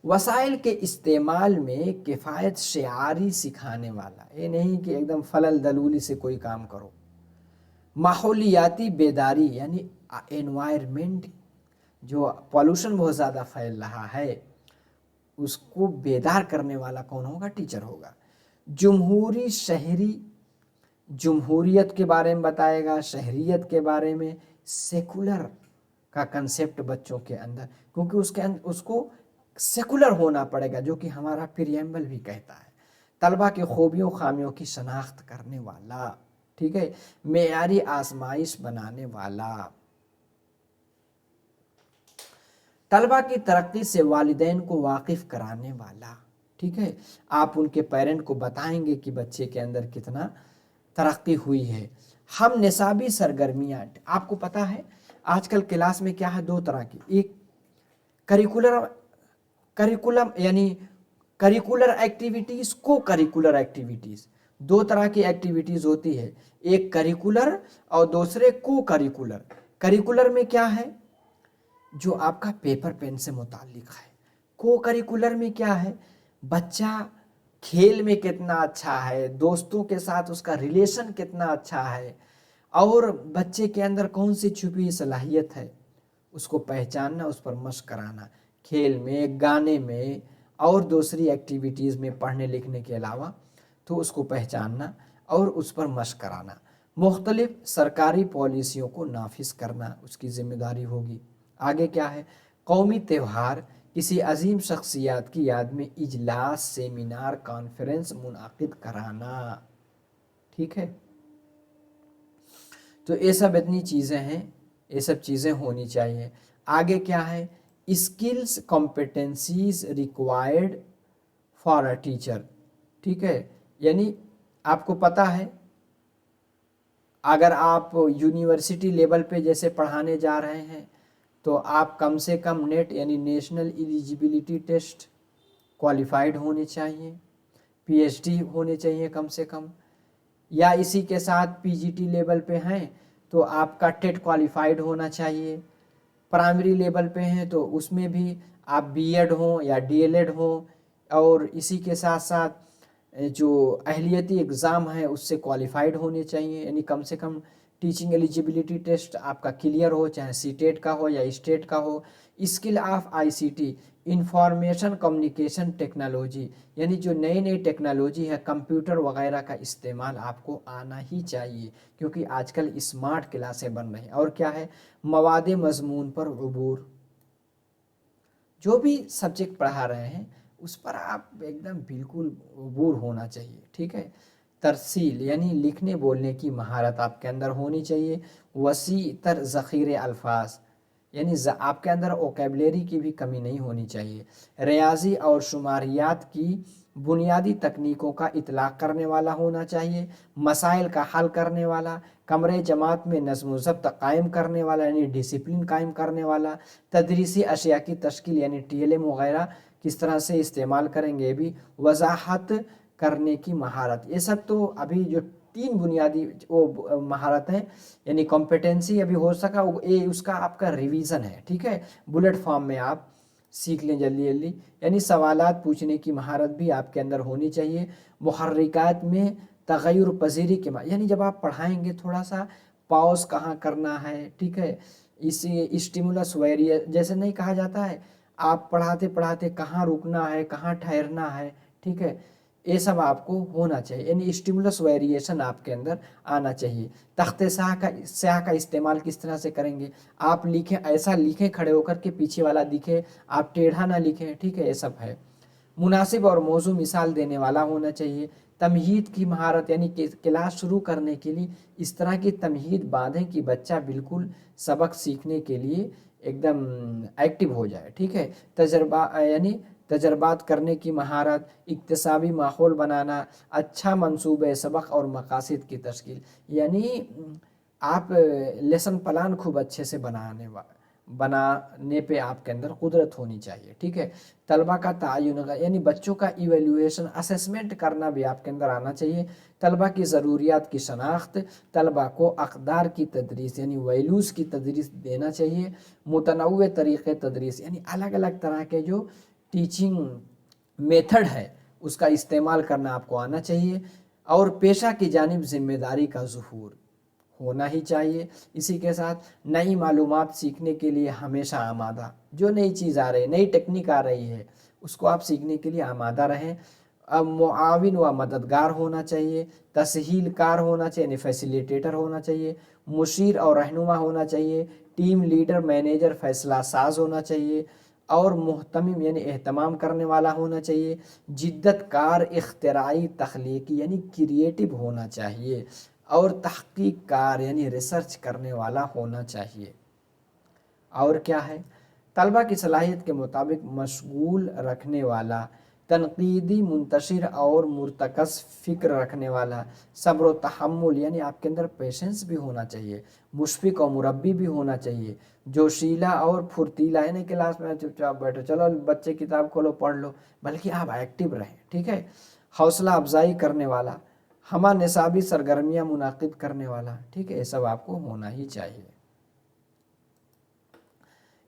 وسائل کے استعمال میں کفایت شعاری سکھانے والا، یہ نہیں کہ ایک دم فلل دلولی سے کوئی کام کرو۔ ماحولیاتی بیداری یعنی انوائرمنٹ، جو پالوشن بہت زیادہ پھیل رہا ہے اس کو بیدار کرنے والا کون ہوگا؟ ٹیچر ہوگا۔ جمہوری شہری، جمہوریت کے بارے میں بتائے گا، شہریت کے بارے میں، سیکولر کا کنسیپٹ بچوں کے اندر، کیونکہ اس کو سیکولر ہونا پڑے گا، جو کہ ہمارا پریمبل بھی کہتا ہے۔ طلبہ کی خوبیوں خامیوں کی شناخت کرنے والا، ٹھیک ہے، معیاری آزمائش بنانے والا، طلبہ کی ترقی سے والدین کو واقف کرانے والا، ٹھیک ہے، آپ ان کے پیرنٹ کو بتائیں گے کہ بچے کے اندر کتنا ترقی ہوئی ہے۔ ہم نصابی سرگرمیاں، آپ کو پتہ ہے آج کل کلاس میں کیا ہے؟ دو طرح کی، ایک کریکولم یعنی کریکولر ایکٹیویٹیز، کو کریکولر ایکٹیویٹیز، دو طرح کی ایکٹیویٹیز ہوتی ہے، ایک کریکولر اور دوسرے کو کریکولر۔ کریکولر میں کیا ہے؟ جو آپ کا پیپر پین سے متعلق ہے۔ کو کریکولر میں کیا ہے؟ بچہ کھیل میں کتنا اچھا ہے، دوستوں کے ساتھ اس کا ریلیشن کتنا اچھا ہے، اور بچے کے اندر کون سی چھپی صلاحیت ہے اس کو پہچاننا، اس پر مشق کرانا، کھیل میں، گانے میں اور دوسری ایکٹیویٹیز میں، پڑھنے لکھنے کے علاوہ، تو اس کو پہچاننا اور اس پر مشق کرانا۔ مختلف سرکاری پالیسیوں کو نافذ کرنا اس کی ذمہ داری ہوگی۔ آگے کیا ہے؟ قومی تہوار، کسی عظیم شخصیات کی یاد میں اجلاس، سیمینار، کانفرنس منعقد کرانا، ٹھیک ہے۔ تو یہ سب اتنی چیزیں ہیں، یہ سب چیزیں ہونی چاہیے۔ آگے کیا ہے؟ Skills competencies required for a teacher, ٹھیک ہے، یعنی آپ کو پتہ ہے اگر آپ یونیورسٹی لیول پہ جیسے پڑھانے جا رہے ہیں تو آپ کم سے کم نیٹ یعنی نیشنل ایلیجیبلٹی ٹیسٹ کوالیفائڈ ہونے چاہیے، پی ایچ ڈی ہونے چاہیے کم سے کم، یا اسی کے ساتھ پی جی ٹی لیول پہ ہیں تو آپ کا ٹیٹ کوالیفائڈ ہونا چاہیے۔ پرائمری لیول پہ ہیں تو اس میں بھی آپ بی ایڈ ہوں یا ڈی ایل ایڈ ہوں، اور اسی کے ساتھ ساتھ جو اہلیتی اگزام ہے اس سے کوالیفائڈ ہونے چاہیے، یعنی کم سے کم ٹیچنگ ایلیجیبلٹی ٹیسٹ آپ کا کلیئر ہو، چاہے سی ٹیٹ کا ہو یا اسٹیٹ کا ہو۔ Skill of I C T, information communication technology, یعنی جو نئی نئی ٹیکنالوجی ہے، کمپیوٹر وغیرہ کا استعمال آپ کو آنا ہی چاہیے، کیونکہ آج کل اسمارٹ کلاسیں بن رہی ہیں۔ اور کیا ہے؟ مواد مضمون پر عبور، جو بھی سبجیکٹ پڑھا رہے ہیں اس پر آپ ایک دم بالکل عبور ہونا چاہیے، ٹھیک ہے۔ ترسیل یعنی لکھنے بولنے کی مہارت آپ کے اندر ہونی چاہیے۔ وسیع تر ذخیرے الفاظ، یعنی آپ کے اندر ووکیبلری کی بھی کمی نہیں ہونی چاہیے۔ ریاضی اور شماریات کی بنیادی تکنیکوں کا اطلاق کرنے والا ہونا چاہیے۔ مسائل کا حل کرنے والا، کمرے جماعت میں نظم و ضبط قائم کرنے والا یعنی ڈسپلن قائم کرنے والا۔ تدریسی اشیاء کی تشکیل یعنی ٹی ایل ایم وغیرہ کس طرح سے استعمال کریں گے بھی۔ وضاحت کرنے کی مہارت، یہ سب تو ابھی جو تین بنیادی وہ مہارت ہیں یعنی کمپیٹنسی ابھی ہو سکا، یہ اس کا آپ کا ریویژن ہے، ٹھیک ہے، بلٹ فارم میں آپ سیکھ لیں جلدی جلدی۔ یعنی سوالات پوچھنے کی مہارت بھی آپ کے اندر ہونی چاہیے۔ محرکات میں تغیر پذیری کے یعنی جب آپ پڑھائیں گے تھوڑا سا پاؤز کہاں کرنا ہے، ٹھیک ہے، اسی اسٹیمولس ویریس جیسے نہیں کہا جاتا ہے، آپ پڑھاتے پڑھاتے کہاں رکنا ہے، کہاں ٹھہرنا ہے، ٹھیک ہے، یہ سب آپ کو ہونا چاہیے، یعنی اسٹیمولس ویریشن آپ کے اندر آنا چاہیے۔ تخت سیاہ کا استعمال کس طرح سے کریں گے؟ آپ لکھیں، ایسا لکھیں کھڑے ہو کر کے پیچھے والا دکھے، آپ ٹیڑھا نہ لکھیں، ٹھیک ہے، یہ سب ہے۔ مناسب اور موضوع مثال دینے والا ہونا چاہیے۔ تمہید کی مہارت یعنی کلاس شروع کرنے کے لیے اس طرح کی تمہید باندھیں کہ بچہ بالکل سبق سیکھنے کے لیے ایک دم ایکٹیو ہو جائے، ٹھیک ہے۔ تجربہ یعنی تجربات کرنے کی مہارت، اکتسابی ماحول بنانا، اچھا منصوبہ سبق اور مقاصد کی تشکیل، یعنی آپ لیسن پلان خوب اچھے سے بنانے پہ آپ کے اندر قدرت ہونی چاہیے، ٹھیک ہے۔ طلبہ کا تعین یعنی بچوں کا ایویلویشن اسیسمنٹ کرنا بھی آپ کے اندر آنا چاہیے۔ طلبہ کی ضروریات کی شناخت، طلبہ کو اقدار کی تدریس یعنی ویلوز کی تدریس دینا چاہیے۔ متنوع طریقے تدریس یعنی الگ الگ طرح کے جو टीचिंग मेथड है उसका इस्तेमाल करना आपको आना चाहिए, और पेशा की जानिब जिम्मेदारी का ज़ुहूर होना ही चाहिए। इसी के साथ नई मालूमात सीखने के लिए हमेशा आमादा, जो नई चीज़ आ रही है, नई टेक्निक आ रही है, उसको आप सीखने के लिए आमादा रहें। अब मुआविन व मददगार होना चाहिए, तसहीलकार होना चाहिए, यानी फैसिलिटेटर होना चाहिए, मुशीर और रहनुमा होना चाहिए, टीम लीडर मैनेजर फैसला साज होना चाहिए, और मुहतमिम यानी एहतमाम करने वाला होना चाहिए, जिद्दत कार इख्तराई तख्लीकी यानी क्रिएटिव होना चाहिए, और तहकीक कार यानी रिसर्च करने वाला होना चाहिए। और क्या है, तलबा की सलाहियत के मुताबिक मशगूल रखने वाला, तनकीदी मुंतशिर और मुर्तकस फ़िक्र रखने वाला, सब्र व तहम्मुल यानी आपके अंदर पेशेंस भी होना चाहिए, मुशफ़िक़ और मुरब्बी भी होना चाहिए, जोशीला और फुर्तीला यानी क्लास में चुपचाप बैठो, चलो बच्चे किताब खोलो पढ़ लो, बल्कि आप एक्टिव रहें, ठीक है। हौसला अफजाई करने वाला, हमा निसाबी सरगर्मियाँ मुनाकिद करने वाला, ठीक है, ये सब आपको होना ही चाहिए।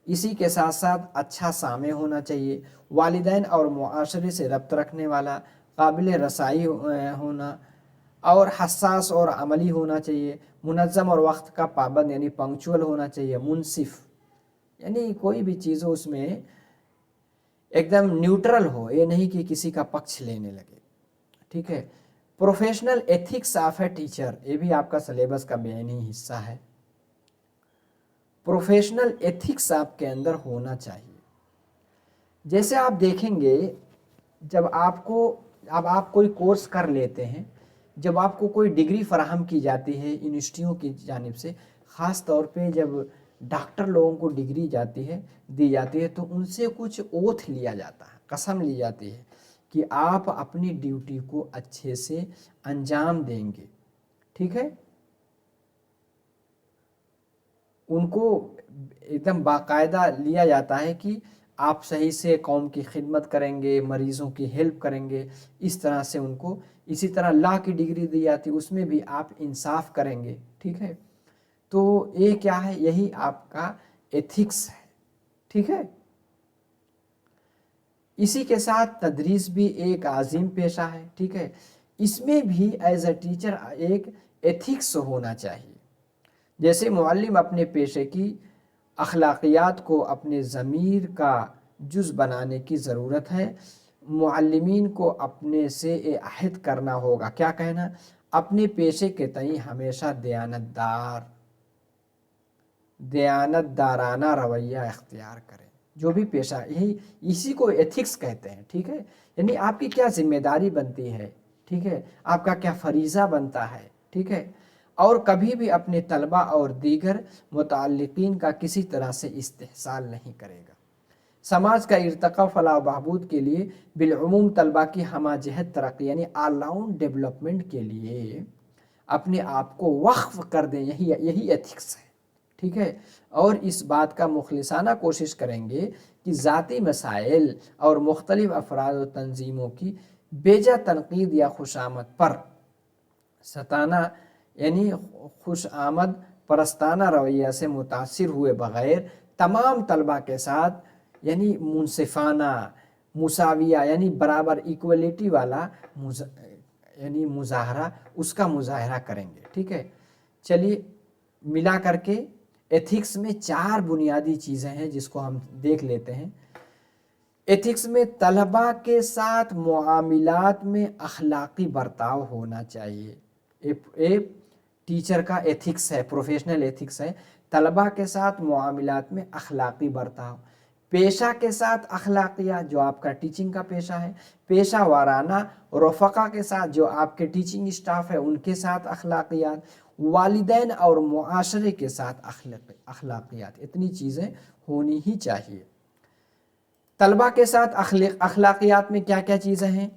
इसी के साथ साथ अच्छा सामे होना चाहिए, वालिदैन और मुआशरे से रब्त रखने वाला, काबिल रसाई होना, और हसास और अमली होना चाहिए, मुनज़्ज़म और वक्त का पाबंद यानी पंक्चुअल होना चाहिए, मुनसिफ यानी कोई भी चीज़ हो उसमें एकदम न्यूट्रल हो, ये नहीं कि किसी का पक्ष लेने लगे, ठीक है। Professional ethics of a teacher, ये भी आपका सिलेबस का बेनी हिस्सा है। प्रोफेशनल एथिक्स आपके अंदर होना चाहिए। जैसे आप देखेंगे, जब आप कोई कोर्स कर लेते हैं, जब आपको कोई डिग्री फराहम की जाती है यूनिवर्सिटियों की जानिब से, ख़ास तौर पे जब डॉक्टर लोगों को डिग्री दी जाती है तो उनसे कुछ ओथ लिया जाता है, कसम ली जाती है कि आप अपनी ड्यूटी को अच्छे से अंजाम देंगे, ठीक है। उनको एकदम बाकायदा लिया जाता है कि आप सही से कौम की खिदमत करेंगे, मरीज़ों की हेल्प करेंगे, इस तरह से उनको। इसी तरह लॉ की डिग्री दी जाती है, उसमें भी आप इंसाफ करेंगे, ठीक है। तो ये क्या है, यही आपका एथिक्स है, ठीक है। इसी के साथ तदरीस भी एक आज़ीम पेशा है, ठीक है। इसमें भी एज अ टीचर एक एथिक्स होना चाहिए। जैसे मुअल्लिम अपने पेशे की अखलाकियात को अपने ज़मीर का जुज़ बनाने की ज़रूरत है। मुअल्लिमीन को अपने से ये अहद करना होगा, क्या कहना, अपने पेशे के तई हमेशा दयानतदाराना रवैया इख्तियार करें। जो भी पेशा, इसी को एथिक्स कहते हैं, ठीक है। यानी आपकी क्या जिम्मेदारी बनती है, ठीक है, आपका क्या फरीज़ा बनता है, ठीक है। और कभी भी अपने तलबा और दीगर मुताल्लिकीन का किसी तरह से इस्तेहसाल नहीं करेगा। समाज का इर्तका फलाह बहबूद के लिए बिलउमूम तलबा की हमाजहत तरक्की यानी ऑल राउंड डेवलपमेंट के लिए अपने आप को वक्फ कर दें, यही एथिक्स है, ठीक है। और इस बात का मुखलिसाना कोशिश करेंगे कि ज़ाती मसाइल और मुख्तलिफ अफराद व तंजीमों की बेजा तनकीद या खुशामद पर सताना यानी खुश आमद परस्ताना रवैया से मुतासिर हुए बग़ैर तमाम तलबा के साथ यानी मुनसिफाना, मुसाविया यानी बराबर इक्वलिटी वाला यानी मुजाहरा, उसका मुजाहरा करेंगे, ठीक है। चलिए मिला करके एथिक्स में 4 बुनियादी चीज़ें हैं जिसको हम देख लेते हैं। एथिक्स में तलबा के साथ मुआमिलात में अखलाकी बर्ताव होना चाहिए। एक टीचर का एथिक्स है, प्रोफेशनल एथिक्स है, तलबा के साथ मुआमिलात में अखलाकी बर्ताव, पेशा के साथ अखलाकियात जो आपका टीचिंग का पेशा है, पेशा वाराना रफ़का के साथ जो आपके टीचिंग स्टाफ है उनके साथ अखलाकियात, वालिदैन और मुआशरे के साथ अखलाकियात, इतनी चीज़ें होनी ही चाहिए। तलबा के साथ अखलाकियात में क्या क्या चीज़ें हैं,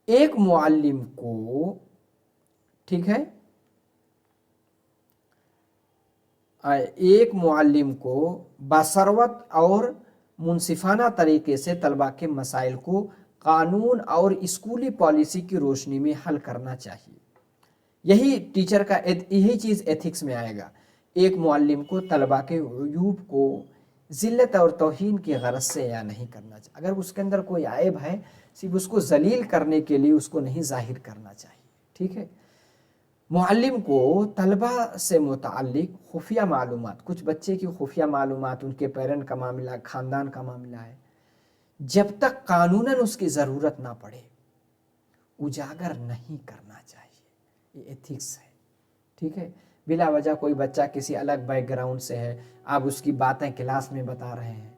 एक मुअल्लिम को, ठीक है, एक मुअल्लिम को बसरवत और मुनसिफाना तरीके से तलबा के मसाइल को कानून और स्कूली पॉलिसी की रोशनी में हल करना चाहिए। यही टीचर का, यही चीज़ एथिक्स में आएगा। एक मुअल्लिम को तलबा के उयूब को ذلت اور توہین کی غرض سے یا نہیں کرنا چاہیے. اگر اس کے اندر کوئی عیب ہے صرف اس کو ذلیل کرنے کے لیے اس کو نہیں ظاہر کرنا چاہیے. ٹھیک ہے. معلم کو طلبہ سے متعلق خفیہ معلومات، کچھ بچے کی خفیہ معلومات، ان کے پیرنٹ کا معاملہ، خاندان کا معاملہ ہے، جب تک قانوناً اس کی ضرورت نہ پڑے اجاگر نہیں کرنا چاہیے. یہ ایتھکس ہے. ٹھیک ہے. بلا وجہ کوئی بچہ کسی الگ بیک گراؤنڈ سے ہے، آپ اس کی باتیں کلاس میں بتا رہے ہیں،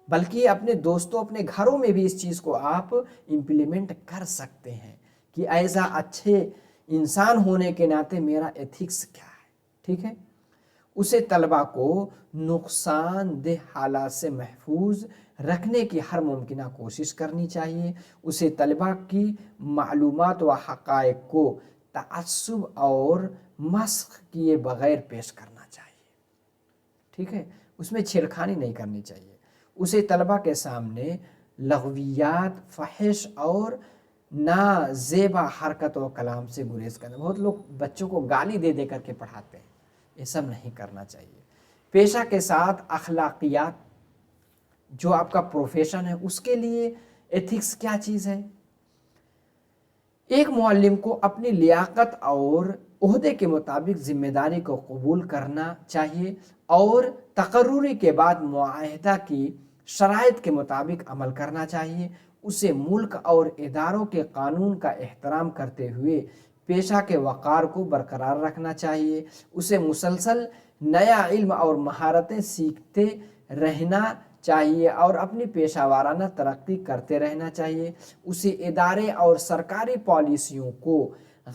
بلکہ اپنے دوستوں، اپنے گھروں میں بھی اس چیز کو آپ امپلیمنٹ کر سکتے ہیں کہ ایسا اچھے انسان ہونے کے ناطے میرا ایتھکس کیا ہے. ٹھیک ہے. اسے طلبہ کو نقصان دہ حالات سے محفوظ رکھنے کی ہر ممکنہ کوشش کرنی چاہیے. اسے طلبہ کی معلومات و حقائق کو تعصب اور مسخ کیے بغیر پیش کرنا چاہیے. ٹھیک ہے. اس میں چھیڑخانی نہیں کرنی چاہیے. اسے طلبہ کے سامنے لغویات، فحش اور نازیبا حرکت و کلام سے گریز کرنا. بہت لوگ بچوں کو گالی دے دے کر کے پڑھاتے ہیں، یہ سب نہیں کرنا چاہیے. پیشہ کے ساتھ اخلاقیات، جو آپ کا پروفیشن ہے اس کے لیے ایتھکس کیا چیز ہے. ایک معلم کو اپنی لیاقت اور عہدے کے مطابق ذمہ داری کو قبول کرنا چاہیے اور تقرری کے بعد معاہدہ کی شرائط کے مطابق عمل کرنا چاہیے. اسے ملک اور اداروں کے قانون کا احترام کرتے ہوئے پیشہ کے وقار کو برقرار رکھنا چاہیے. اسے مسلسل نیا علم اور مہارتیں سیکھتے رہنا چاہیے اور اپنی پیشہ وارانہ ترقی کرتے رہنا چاہیے. اسے ادارے اور سرکاری پالیسیوں کو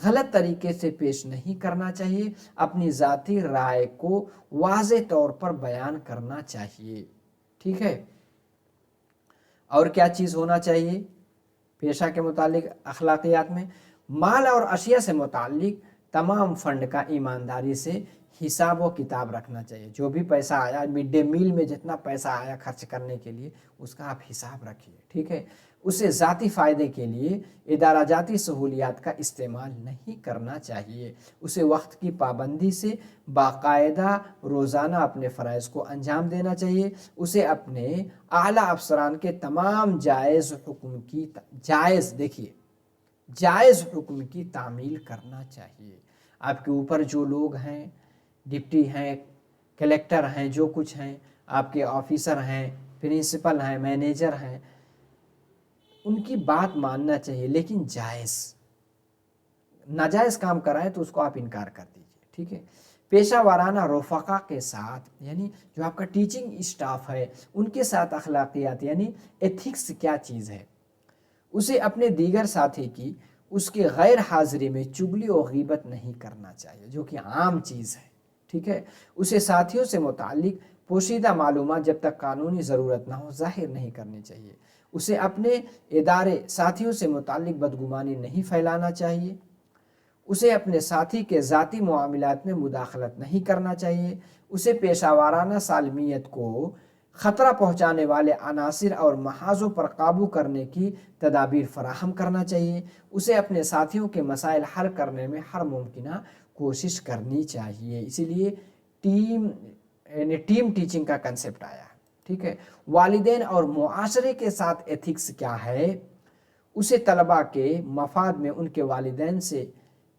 غلط طریقے سے پیش نہیں کرنا چاہیے. اپنی ذاتی رائے کو واضح طور پر بیان کرنا چاہیے. ٹھیک ہے. اور کیا چیز ہونا چاہیے پیشہ کے متعلق اخلاقیات میں؟ مال اور اشیاء سے متعلق تمام فنڈ کا ایمانداری سے حساب و کتاب رکھنا چاہیے. جو بھی پیسہ آیا، مڈ ڈے میل میں جتنا پیسہ آیا خرچ کرنے کے لیے، اس کا آپ حساب رکھیے. ٹھیک ہے. اسے ذاتی فائدے کے لیے ادارہ جاتی سہولیات کا استعمال نہیں کرنا چاہیے. اسے وقت کی پابندی سے باقاعدہ روزانہ اپنے فرائض کو انجام دینا چاہیے. اسے اپنے اعلیٰ افسران کے تمام جائز حکم کی تعمیل کرنا چاہیے. آپ کے اوپر جو لوگ ہیں، ڈپٹی ہیں، کلیکٹر ہیں، جو کچھ ہیں، آپ کے آفیسر ہیں، پرنسپل ہیں، مینیجر ہیں، ان کی بات ماننا چاہیے، لیکن ناجائز کام کرائے تو اس کو آپ انکار کر دیجیے. ٹھیک ہے. پیشہ وارانہ رفقا کے ساتھ، یعنی جو آپ کا ٹیچنگ اسٹاف ہے ان کے ساتھ اخلاقیات یعنی ایتھکس کیا چیز ہے. اسے اپنے دیگر ساتھی کی اس کے غیر حاضری میں چگلی و غیبت نہیں کرنا چاہیے، جو کہ عام چیز ہے. ٹھیک ہے. اسے ساتھیوں سے متعلق پوشیدہ معلومات جب تک قانونی ضرورت نہ ہو ظاہر نہیں کرنی چاہیے. اسے اپنے ادارے ساتھیوں سے متعلق بدگمانی نہیں پھیلانا چاہیے. اسے اپنے ساتھی کے ذاتی معاملات میں مداخلت نہیں کرنا چاہیے. اسے پیشہ وارانہ سالمیت کو خطرہ پہنچانے والے عناصر اور محاذوں پر قابو کرنے کی تدابیر فراہم کرنا چاہیے. اسے اپنے ساتھیوں کے مسائل حل کرنے میں ہر ممکنہ کوشش کرنی چاہیے. اسی لیے ٹیم ٹیچنگ کا کنسیپٹ آیا. ٹھیک ہے. والدین اور معاشرے کے ساتھ ایتھکس کیا ہے؟ اسے طلباء کے مفاد میں ان کے والدین سے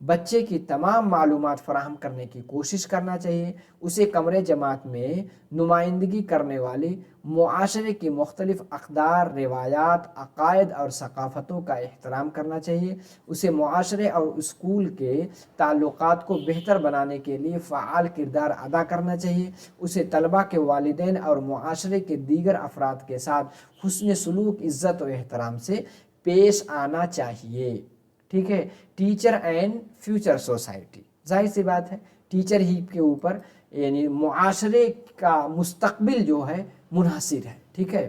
بچے کی تمام معلومات فراہم کرنے کی کوشش کرنا چاہیے. اسے کمرے جماعت میں نمائندگی کرنے والی معاشرے کی مختلف اقدار، روایات، عقائد اور ثقافتوں کا احترام کرنا چاہیے. اسے معاشرے اور اسکول کے تعلقات کو بہتر بنانے کے لیے فعال کردار ادا کرنا چاہیے. اسے طلباء کے والدین اور معاشرے کے دیگر افراد کے ساتھ حسن سلوک، عزت و احترام سے پیش آنا چاہیے. ٹھیک ہے. ٹیچر اینڈ فیوچر سوسائٹی، ظاہر سی بات ہے ٹیچر ہی کے اوپر یعنی معاشرے کا مستقبل جو ہے منحصر ہے. ٹھیک ہے.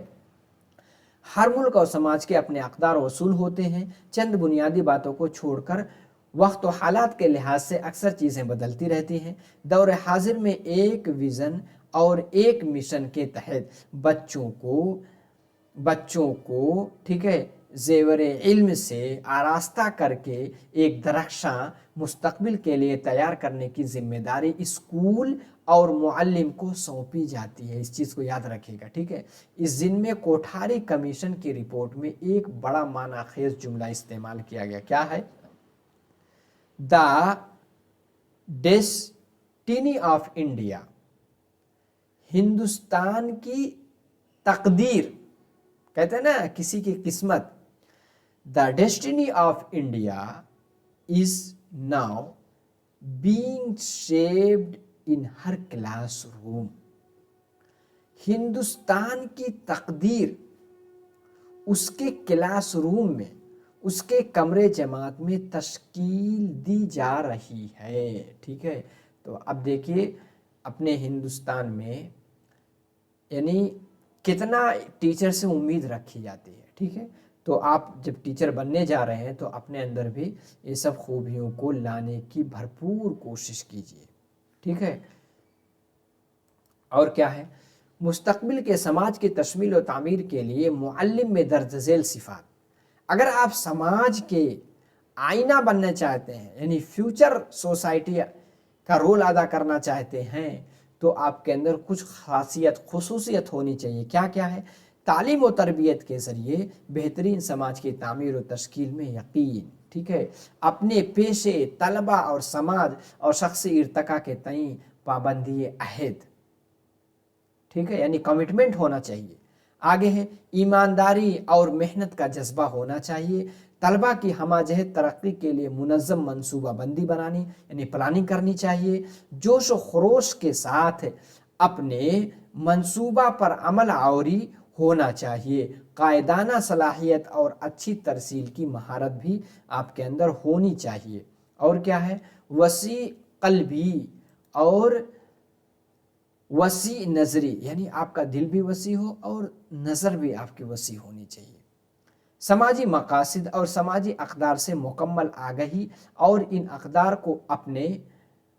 ہر ملک اور سماج کے اپنے اقدار و اصول ہوتے ہیں. چند بنیادی باتوں کو چھوڑ کر وقت و حالات کے لحاظ سے اکثر چیزیں بدلتی رہتی ہیں. دور حاضر میں ایک ویژن اور ایک مشن کے تحت بچوں کو ٹھیک ہے زیور علم سے آراستہ کر کے ایک درخشاں مستقبل کے لیے تیار کرنے کی ذمہ داری اسکول اور معلم کو سونپی جاتی ہے. اس چیز کو یاد رکھیے گا, ٹھیک ہے. اس ضمن کوٹھاری کمیشن کی رپورٹ میں ایک بڑا معنی خیز جملہ استعمال کیا گیا. کیا ہے؟ The destiny of India, Hindustan کی تقدیر, کہتے ہیں نا کسی کی قسمت. The destiny of India is now being shaped in her classroom. Hindustan کی تقدیر اس کے کلاس روم میں, اس کے کمرے جماعت میں تشکیل دی جا رہی ہے. ٹھیک ہے. تو اب دیکھیے اپنے ہندوستان میں یعنی کتنا ٹیچر سے امید رکھی جاتی ہے. ٹھیک ہے. تو آپ جب ٹیچر بننے جا رہے ہیں تو اپنے اندر بھی یہ سب خوبیوں کو لانے کی بھرپور کوشش کیجیے. ٹھیک ہے. اور کیا ہے؟ مستقبل کے سماج کی تشمیل و تعمیر کے لیے معلم میں درج ذیل صفات. اگر آپ سماج کے آئینہ بننا چاہتے ہیں یعنی فیوچر سوسائٹی کا رول ادا کرنا چاہتے ہیں تو آپ کے اندر کچھ خصوصیت ہونی چاہیے. کیا کیا ہے؟ تعلیم و تربیت کے ذریعے بہترین سماج کی تعمیر و تشکیل میں یقین. ٹھیک ہے. اپنے پیشے, طلبہ اور سماج اور شخصی ارتقاء کے تئیں پابندی عہد. ٹھیک ہے. یعنی کمٹمنٹ ہونا چاہیے. آگے ہے ایمانداری اور محنت کا جذبہ ہونا چاہیے. طلبہ کی ہمہ جہت ترقی کے لیے منظم منصوبہ بندی بنانی یعنی پلاننگ کرنی چاہیے. جوش و خروش کے ساتھ اپنے منصوبہ پر عمل آوری ہونا چاہیے. قائدانہ صلاحیت اور اچھی ترسیل کی مہارت بھی آپ کے اندر ہونی چاہیے. اور کیا ہے؟ وسیع قلبی اور وسیع نظری, یعنی آپ کا دل بھی وسیع ہو اور نظر بھی آپ کی وسیع ہونی چاہیے. سماجی مقاصد اور سماجی اقدار سے مکمل آگہی اور ان اقدار کو اپنے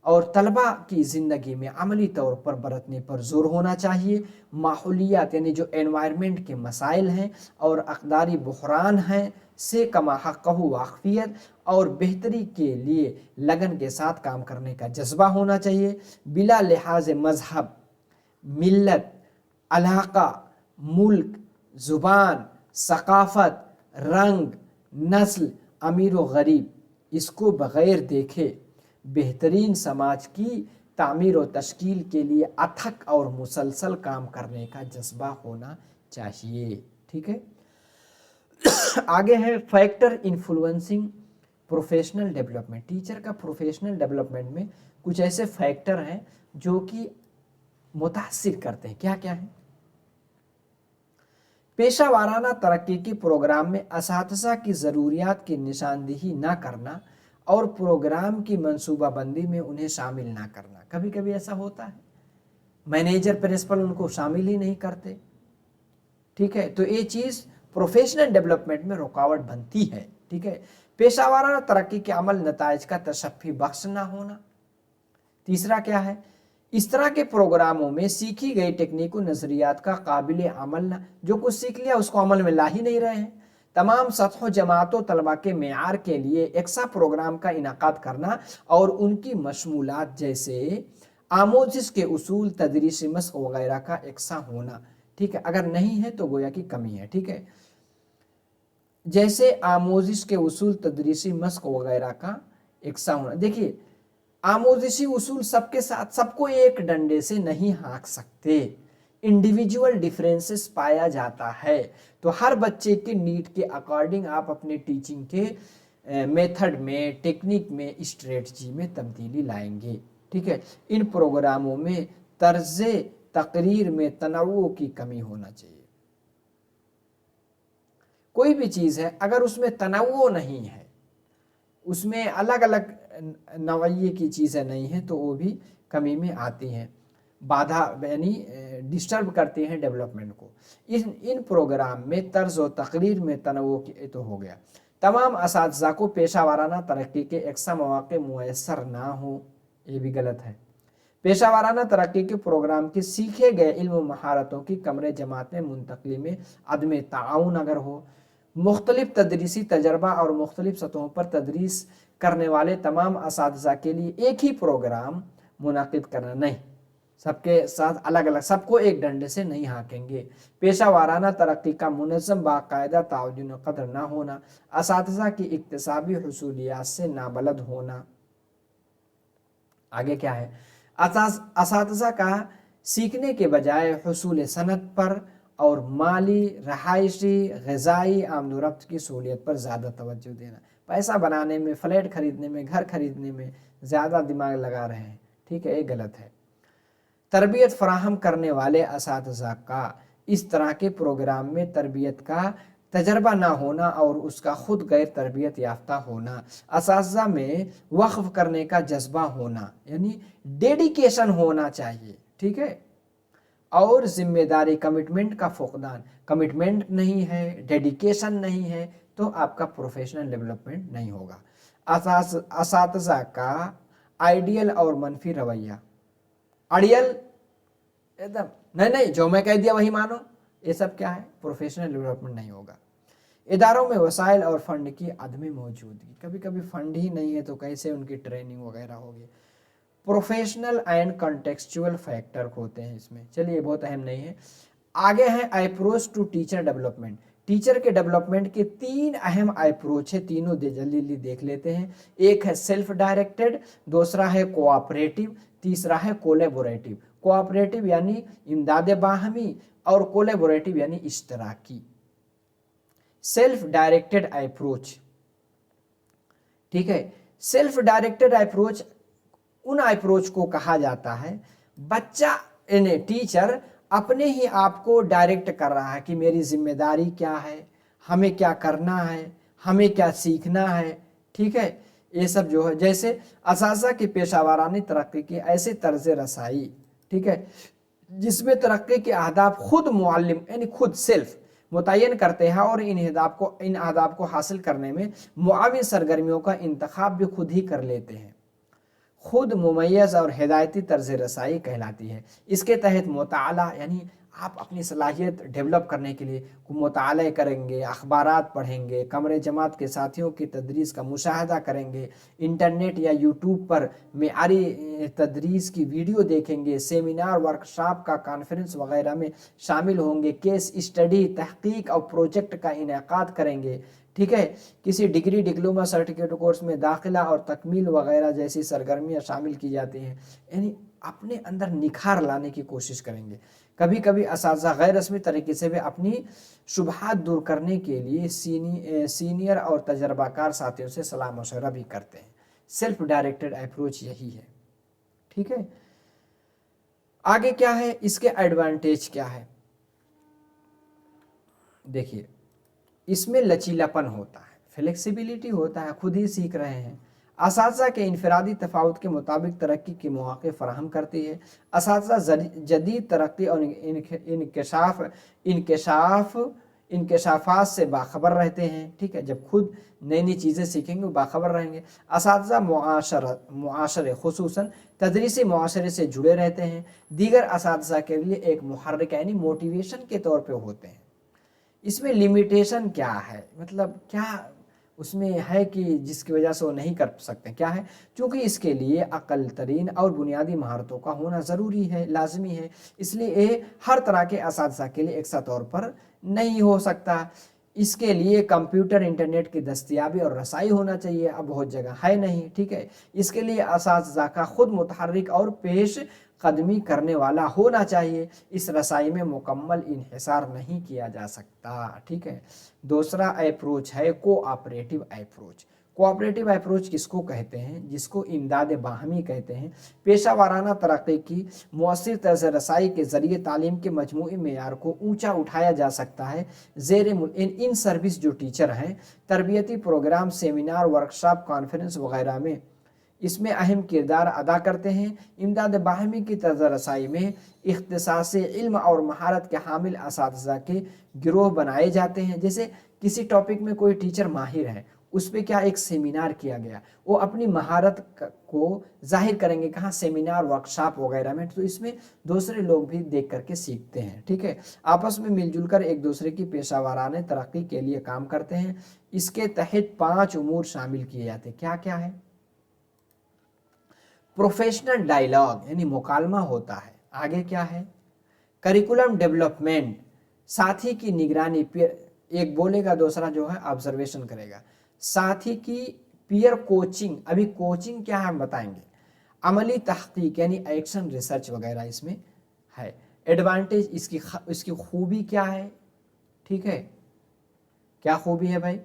اور طلبہ کی زندگی میں عملی طور پر برتنے پر زور ہونا چاہیے. ماحولیات یعنی جو انوائرمنٹ کے مسائل ہیں اور اقداری بحران ہیں سے کما حقہ واقفیت اور بہتری کے لیے لگن کے ساتھ کام کرنے کا جذبہ ہونا چاہیے. بلا لحاظ مذہب, ملت, علاقہ, ملک, زبان, ثقافت, رنگ, نسل, امیر و غریب, اس کو بغیر دیکھے بہترین سماج کی تعمیر و تشکیل کے لیے اتھک اور مسلسل کام کرنے کا جذبہ ہونا چاہیے. ٹھیک ہے. آگے ہے factor influencing professional development. Teacher کا پروفیشنل ڈیولپمنٹ میں کچھ ایسے فیکٹر ہیں جو کہ متاثر کرتے ہیں. کیا کیا ہیں؟ پیشہ وارانہ ترقی کے پروگرام میں اساتذہ کی ضروریات کی نشاندہی نہ کرنا اور پروگرام کی منصوبہ بندی میں انہیں شامل نہ کرنا. کبھی کبھی ایسا ہوتا ہے مینیجر پرنسپل ان کو شامل ہی نہیں کرتے. ٹھیک ہے. تو یہ چیز پروفیشنل ڈیولپمنٹ میں رکاوٹ بنتی ہے. ٹھیک ہے. پیشہ وارانہ ترقی کے عمل نتائج کا تشفی بخش نہ ہونا. تیسرا کیا ہے؟ اس طرح کے پروگراموں میں سیکھی گئی ٹیکنیک و نظریات کا قابل عمل نہ, جو کچھ سیکھ لیا اس کو عمل میں لا ہی نہیں رہے ہیں. تمام سطحوں, جماعتوں, طلبہ کے معیار کے لیے یکساں پروگرام کا انعقاد کرنا اور ان کی مشمولات جیسے آموزش کے اصول, تدریسی مشق وغیرہ کا یکساں ہونا. ٹھیک ہے. اگر نہیں ہے تو گویا کی کمی ہے. ٹھیک ہے. جیسے آموزش کے اصول, تدریسی مشق وغیرہ کا یکساں ہونا. دیکھیے آموزشی اصول سب کے ساتھ سب کو ایک ڈنڈے سے نہیں ہانک سکتے. انڈیویجول ڈیفرنسز پایا جاتا ہے. تو ہر بچے کے نیڈ کے اکارڈنگ آپ اپنے ٹیچنگ کے میتھڈ میں, ٹیکنیک میں, اسٹریٹجی میں تبدیلی لائیں گے. ٹھیک ہے. ان پروگراموں میں طرز تقریر میں تنوع کی کمی ہونا چاہیے. کوئی بھی چیز ہے اگر اس میں تنوع نہیں ہے, اس میں الگ الگ نوعیے کی چیزیں نہیں ہیں تو وہ بھی کمی میں آتی ہیں, بادھا یعنی ڈسٹرب کرتے ہیں ڈیولپمنٹ کو. ان پروگرام میں طرز و تقریر میں تنوع تو ہو گیا. تمام اساتذہ کو پیشہ وارانہ ترقی کے یکساں مواقع میسر نہ ہوں, یہ بھی غلط ہے. پیشہ وارانہ ترقی کے پروگرام کے سیکھے گئے علم و مہارتوں کی کمرے جماعت میں منتقلی میں عدم تعاون اگر ہو, مختلف تدریسی تجربہ اور مختلف سطحوں پر تدریس کرنے والے تمام اساتذہ کے لیے ایک ہی پروگرام منعقد کرنا نہیں. सबके साथ अलग अलग, सबको एक डंडे से नहीं हाँकेंगे। पेशा वाराना तरक्की का मुनज़्ज़म बाकायदा ताउन कदर ना होना, असातिज़ा की इक्तिसाबी हुसूलियात से नाबलद होना। आगे क्या है, असातिज़ा का सीखने के बजाय हुसूल सनत पर और माली, रहायशी, ग़िज़ाई आमदोरफ्त की सहूलियत पर ज़्यादा तवज्जो देना। पैसा बनाने में, फ्लैट खरीदने में, घर खरीदने में ज़्यादा दिमाग लगा रहे हैं, ठीक है, ये गलत है। तरबियत फराहम करने वाले असातिज़ा का इस तरह के प्रोग्राम में तरबियत का तजर्बा ना होना और उसका खुद गैर तरबियत याफ्ता होना, असातिज़ा में वक्फ करने का जज्बा होना, यानी डेडिकेशन होना चाहिए, ठीक है, और जिम्मेदारी, कमिटमेंट का फुकदान, कमिटमेंट नहीं है, डेडिकेशन नहीं है, तो आपका प्रोफेशनल डेवलपमेंट नहीं होगा। असातिज़ा का आइडियल और मनफी रवैया, आइडियल एकदम नहीं नहीं जो मैं कह दिया वही मानो, ये सब क्या है, प्रोफेशनल डेवलपमेंट नहीं होगा। इदारों में वसाइल और फंड की अदमी मौजूदगी, कभी कभी फंड ही नहीं है तो कैसे उनकी ट्रेनिंग वगैरह होगी। प्रोफेशनल एंड कंटेक्चुअल फैक्टर होते हैं इसमें, चलिए बहुत अहम नहीं है। आगे है approach to teacher development. Teacher के डेवलपमेंट के 3 अहम अप्रोच है, तीनों जल्दी देख लेते हैं। एक है सेल्फ डायरेक्टेड, दूसरा है कोऑपरेटिव, तीसरा है कोलैबोरेटिव। कोऑपरेटिव यानी इमदाद बाहमी और कोलैबोरेटिव यानी इश्तराकी। सेल्फ डायरेक्टेड अप्रोच, ठीक है, सेल्फ डायरेक्टेड अप्रोच उन अप्रोच को कहा जाता है बच्चा यानी टीचर अपने ही आप को डायरेक्ट कर रहा है कि मेरी जिम्मेदारी क्या है, हमें क्या करना है, हमें क्या सीखना है, ठीक है, ये सब जो है। जैसे असातिज़ा की पेशावरानी तरक्की की ऐसे तर्ज रसाई, ठीक है, जिसमें तरक्की के अहदाफ खुद मुअल्लिम यानी खुद सेल्फ मुतय्यन करते हैं और इन अहदाफ को हासिल करने में मुआविन सरगर्मियों का इंतखाब भी खुद ही कर लेते हैं, खुद मुमय्यज़ और हिदायती तर्ज रसाई कहलाती है। इसके तहत मुताला यानी आप अपनी सलाहियत डेवलप करने के लिए मुताला करेंगे, अखबारात पढ़ेंगे, कमरे जमात के साथियों की तदरीस का मुशाहदा करेंगे, इंटरनेट या यूट्यूब पर मेआरी तदरीस की वीडियो देखेंगे, सेमिनार, वर्कशॉप का कॉन्फ्रेंस वगैरह में शामिल होंगे, केस स्टडी, तहकीक और प्रोजेक्ट का इनेकाद करेंगे, ठीक है, किसी डिग्री, डिप्लोमा, सर्टिफिकेट कोर्स में दाखिला और तकमील वगैरह जैसी सरगर्मियां शामिल की जाती हैं, यानी अपने अंदर निखार लाने की कोशिश करेंगे। कभी कभी असातिज़ा गैर रस्मी तरीके से भी अपनी शुबहात दूर करने के लिए सीनियर और तजर्बाकार साथियों से सलाह मशवरा भी करते हैं। सेल्फ डायरेक्टेड अप्रोच यही है, ठीक है। आगे क्या है, इसके एडवांटेज क्या है, देखिए, इसमें लचीलापन होता है, फ्लेक्सिबिलिटी होता है, खुद ही सीख रहे हैं। असातिज़ा के इनफरादी तफावत के मुताबिक तरक्की के मौके फराहम करती है। असातिज़ा जदीद तरक्की और इंकशाफात से बाखबर रहते हैं, ठीक है, जब खुद नई नई चीज़ें सीखेंगे बाखबर रहेंगे। असातिज़ा मुआशरे खुसूसन तदरीसी मुआशरे से जुड़े रहते हैं, दीगर असातिज़ा के लिए एक मुहर्रिक यानी मोटिवेशन के तौर पे होते हैं। इसमें लिमिटेशन क्या है, मतलब क्या उसमें है कि जिसकी वजह से वो नहीं कर सकते, क्या है, क्योंकि इसके लिए अक़ल तरीन और बुनियादी महारतों का होना ज़रूरी है, लाजमी है, इसलिए ये हर तरह के असातिज़ा के लिए एक सा तौर पर नहीं हो सकता। इसके लिए कंप्यूटर, इंटरनेट की दस्तयाबी और रसाई होना चाहिए, अब बहुत जगह है नहीं, ठीक है। इसके लिए असातिज़ा का खुद मुतहर्रिक और पेश कदमी करने वाला होना चाहिए, इस रसाई में मुकम्मल इन्हिसार नहीं किया जा सकता, ठीक है। दूसरा अप्रोच है कोऑपरेटिव अप्रोच। कोऑपरेटिव अप्रोच किसको कहते हैं, जिसको इमदाद बाहमी कहते हैं। पेशा वाराना तरक्की की मुअस्सिर तर्ज रसाई के ज़रिए तालीम के मजमूई मेयार को ऊँचा उठाया जा सकता है। इन सर्विस जो टीचर हैं, तरबियती प्रोग्राम, सेमिनार, वर्कशॉप, कॉन्फ्रेंस वगैरह में इसमें अहम किरदार अदा करते हैं। इमदाद बाहमी की तर्ज रसाई में इख्तिसास इल्म और महारत के हामिल असातिज़ा के गिरोह बनाए जाते हैं। जैसे किसी टॉपिक में कोई टीचर माहिर है, उस पर क्या एक सेमिनार किया गया, वो अपनी महारत को जाहिर करेंगे कहाँ, सेमिनार, वर्कशॉप वगैरह में, तो इसमें दूसरे लोग भी देख करके सीखते हैं, ठीक है। आपस में मिलजुल कर एक दूसरे की पेशावराना तरक्की के लिए काम करते हैं। इसके तहत 5 उमूर शामिल किए जाते हैं, क्या क्या है, प्रोफेशनल डायलॉग यानी मुकालमा होता है आगे क्या है, करिकुलम डेवलपमेंट, साथी की निगरानी, एक बोलेगा दूसरा जो है ऑब्जर्वेशन करेगा, साथी की पीयर कोचिंग, अभी कोचिंग क्या है हम बताएंगे, अमली तहकीक यानी एक्शन रिसर्च वगैरह इसमें है। एडवांटेज इसकी खूबी क्या है, ठीक है, क्या खूबी है भाई,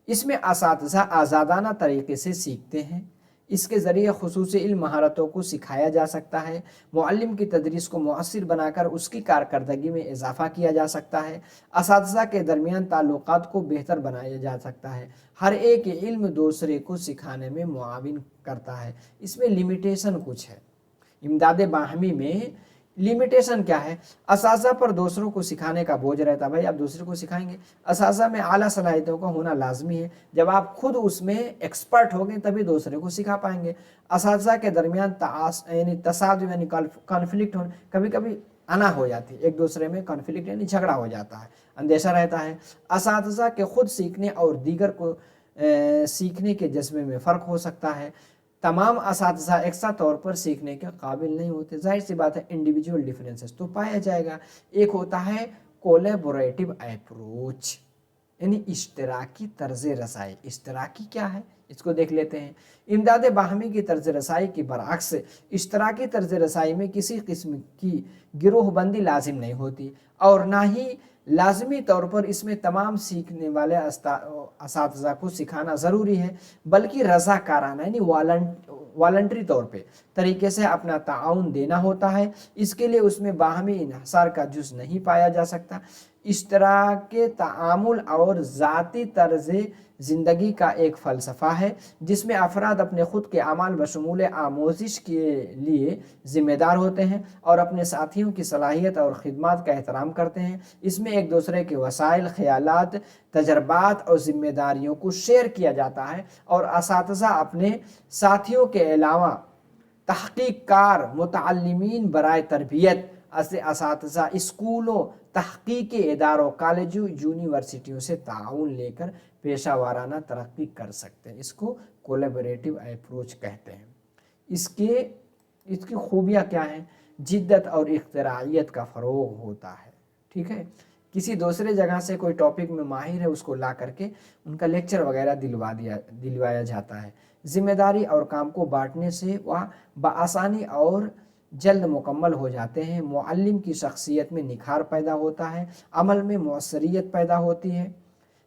इसमें असातिज़ा आज़ादाना तरीके से सीखते हैं, इसके ज़रिए खुसूसी इल्म महारतों को सिखाया जा सकता है, मुअल्लिम की तदरीस को मुअस्सिर बनाकर उसकी कारकर्दगी में इजाफ़ा किया जा सकता है, असातिज़ा के दरमियान ताल्लुकात को बेहतर बनाया जा सकता है, हर एक इल्म दूसरे को सिखाने में मुआविन करता है। इसमें लिमिटेशन कुछ है, इमदाद बाहमी में लिमिटेशन क्या है, असासा पर दूसरों को सिखाने का बोझ रहता है, भाई आप दूसरे को सिखाएंगे, असासा में आला सलाहियतों का होना लाजमी है, जब आप खुद उसमें एक्सपर्ट होंगे तभी दूसरे को सिखा पाएंगे। असासा के दरमियान यानी तसादुम यानी कॉन्फ्लिक्ट होने, कभी कभी अना हो जाती है, एक दूसरे में कॉन्फ्लिक्ट यानी झगड़ा हो जाता है, अंदेशा रहता है। असातिज़ा के खुद सीखने और दीगर को सीखने के जज्बे में फ़र्क हो सकता है, तमाम असातिज़ा एकसा तौर पर सीखने के काबिल नहीं होते, जाहिर सी बात है इंडिविजुअल डिफरेंसेस तो पाया जाएगा। एक होता है कोलैबोरेटिव अप्रोच यानी इश्तराकी तर्ज रसाई, इश्तराकी क्या है इसको देख लेते हैं। इमदाद बाहमी की तर्ज रसाई के बरअक्स इश्तराकी तर्ज रसाई में किसी किस्म की गिरोहबंदी लाजिम नहीं होती और ना ही लाजमी तौर पर इसमें तमाम सीखने वाले असातिज़ा को सिखाना ज़रूरी है, बल्कि रज़ाकाराना यानी वॉलंटरी तौर पे तरीके से अपना ताउन देना होता है। इसके लिए उसमें बाहमी इन्हिसार का जुज़ नहीं पाया जा सकता। इश्तराके तामुल और ज़ाती तर्ज़ ज़िंदगी का एक फ़लसफ़ा है जिसमें अफराद अपने ख़ुद के अमाल बशमूल आमोज़िश के लिए ज़िम्मेदार होते हैं और अपने साथियों की सलाहियत और ख़िदमत का एहतराम करते हैं। इसमें एक दूसरे के वसाइल, ख़यालात, तजर्बात और ज़िम्मेदारियों को शेयर किया जाता है और असातिज़ा अपने साथियों के अलावा तहक़ीक़ कार मुतअल्लिमीन बराए तरबियत असातिज़ा स्कूलों, तहक़ीक़ी इदारों, कॉलेजों, यूनिवर्सिटियों से ताउन लेकर पेशा वाराना तरक्की कर सकते हैं। इसको कोलैबोरेटिव अप्रोच कहते हैं। इसकी खूबियाँ क्या हैं, जिद्दत और इख्तिराइयत का फ़रोग़ होता है, ठीक है, किसी दूसरे जगह से कोई टॉपिक में माहिर है उसको ला करके उनका लेक्चर वगैरह दिलवाया जाता है। ज़िम्मेदारी और काम को बांटने से वह बआसानी और जल्द मुकम्मल हो जाते हैं। मुअल्लिम की शख्सियत में निखार पैदा होता है, अमल में मौसरियत पैदा होती है।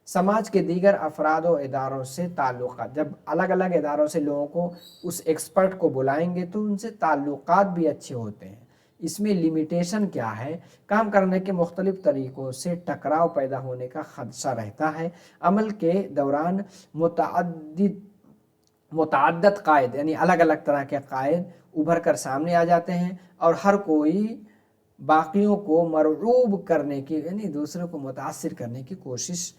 समाज के दीगर अफराद और इदारों से ताल्लुक़ात, जब अलग अलग इदारों से लोगों को उस एक्सपर्ट को बुलाएंगे तो उनसे ताल्लुक़ात भी अच्छे होते हैं। इसमें लिमिटेशन क्या है, काम करने के मुख्तलिफ तरीक़ों से टकराव पैदा होने का ख़दशा रहता है। अमल के दौरान मुतअद्दिद कायद यानी अलग अलग तरह के कायद उभर कर सामने आ जाते हैं और हर कोई बाकियों को मरऊब करने की यानी दूसरों को मुतासिर करने की कोशिश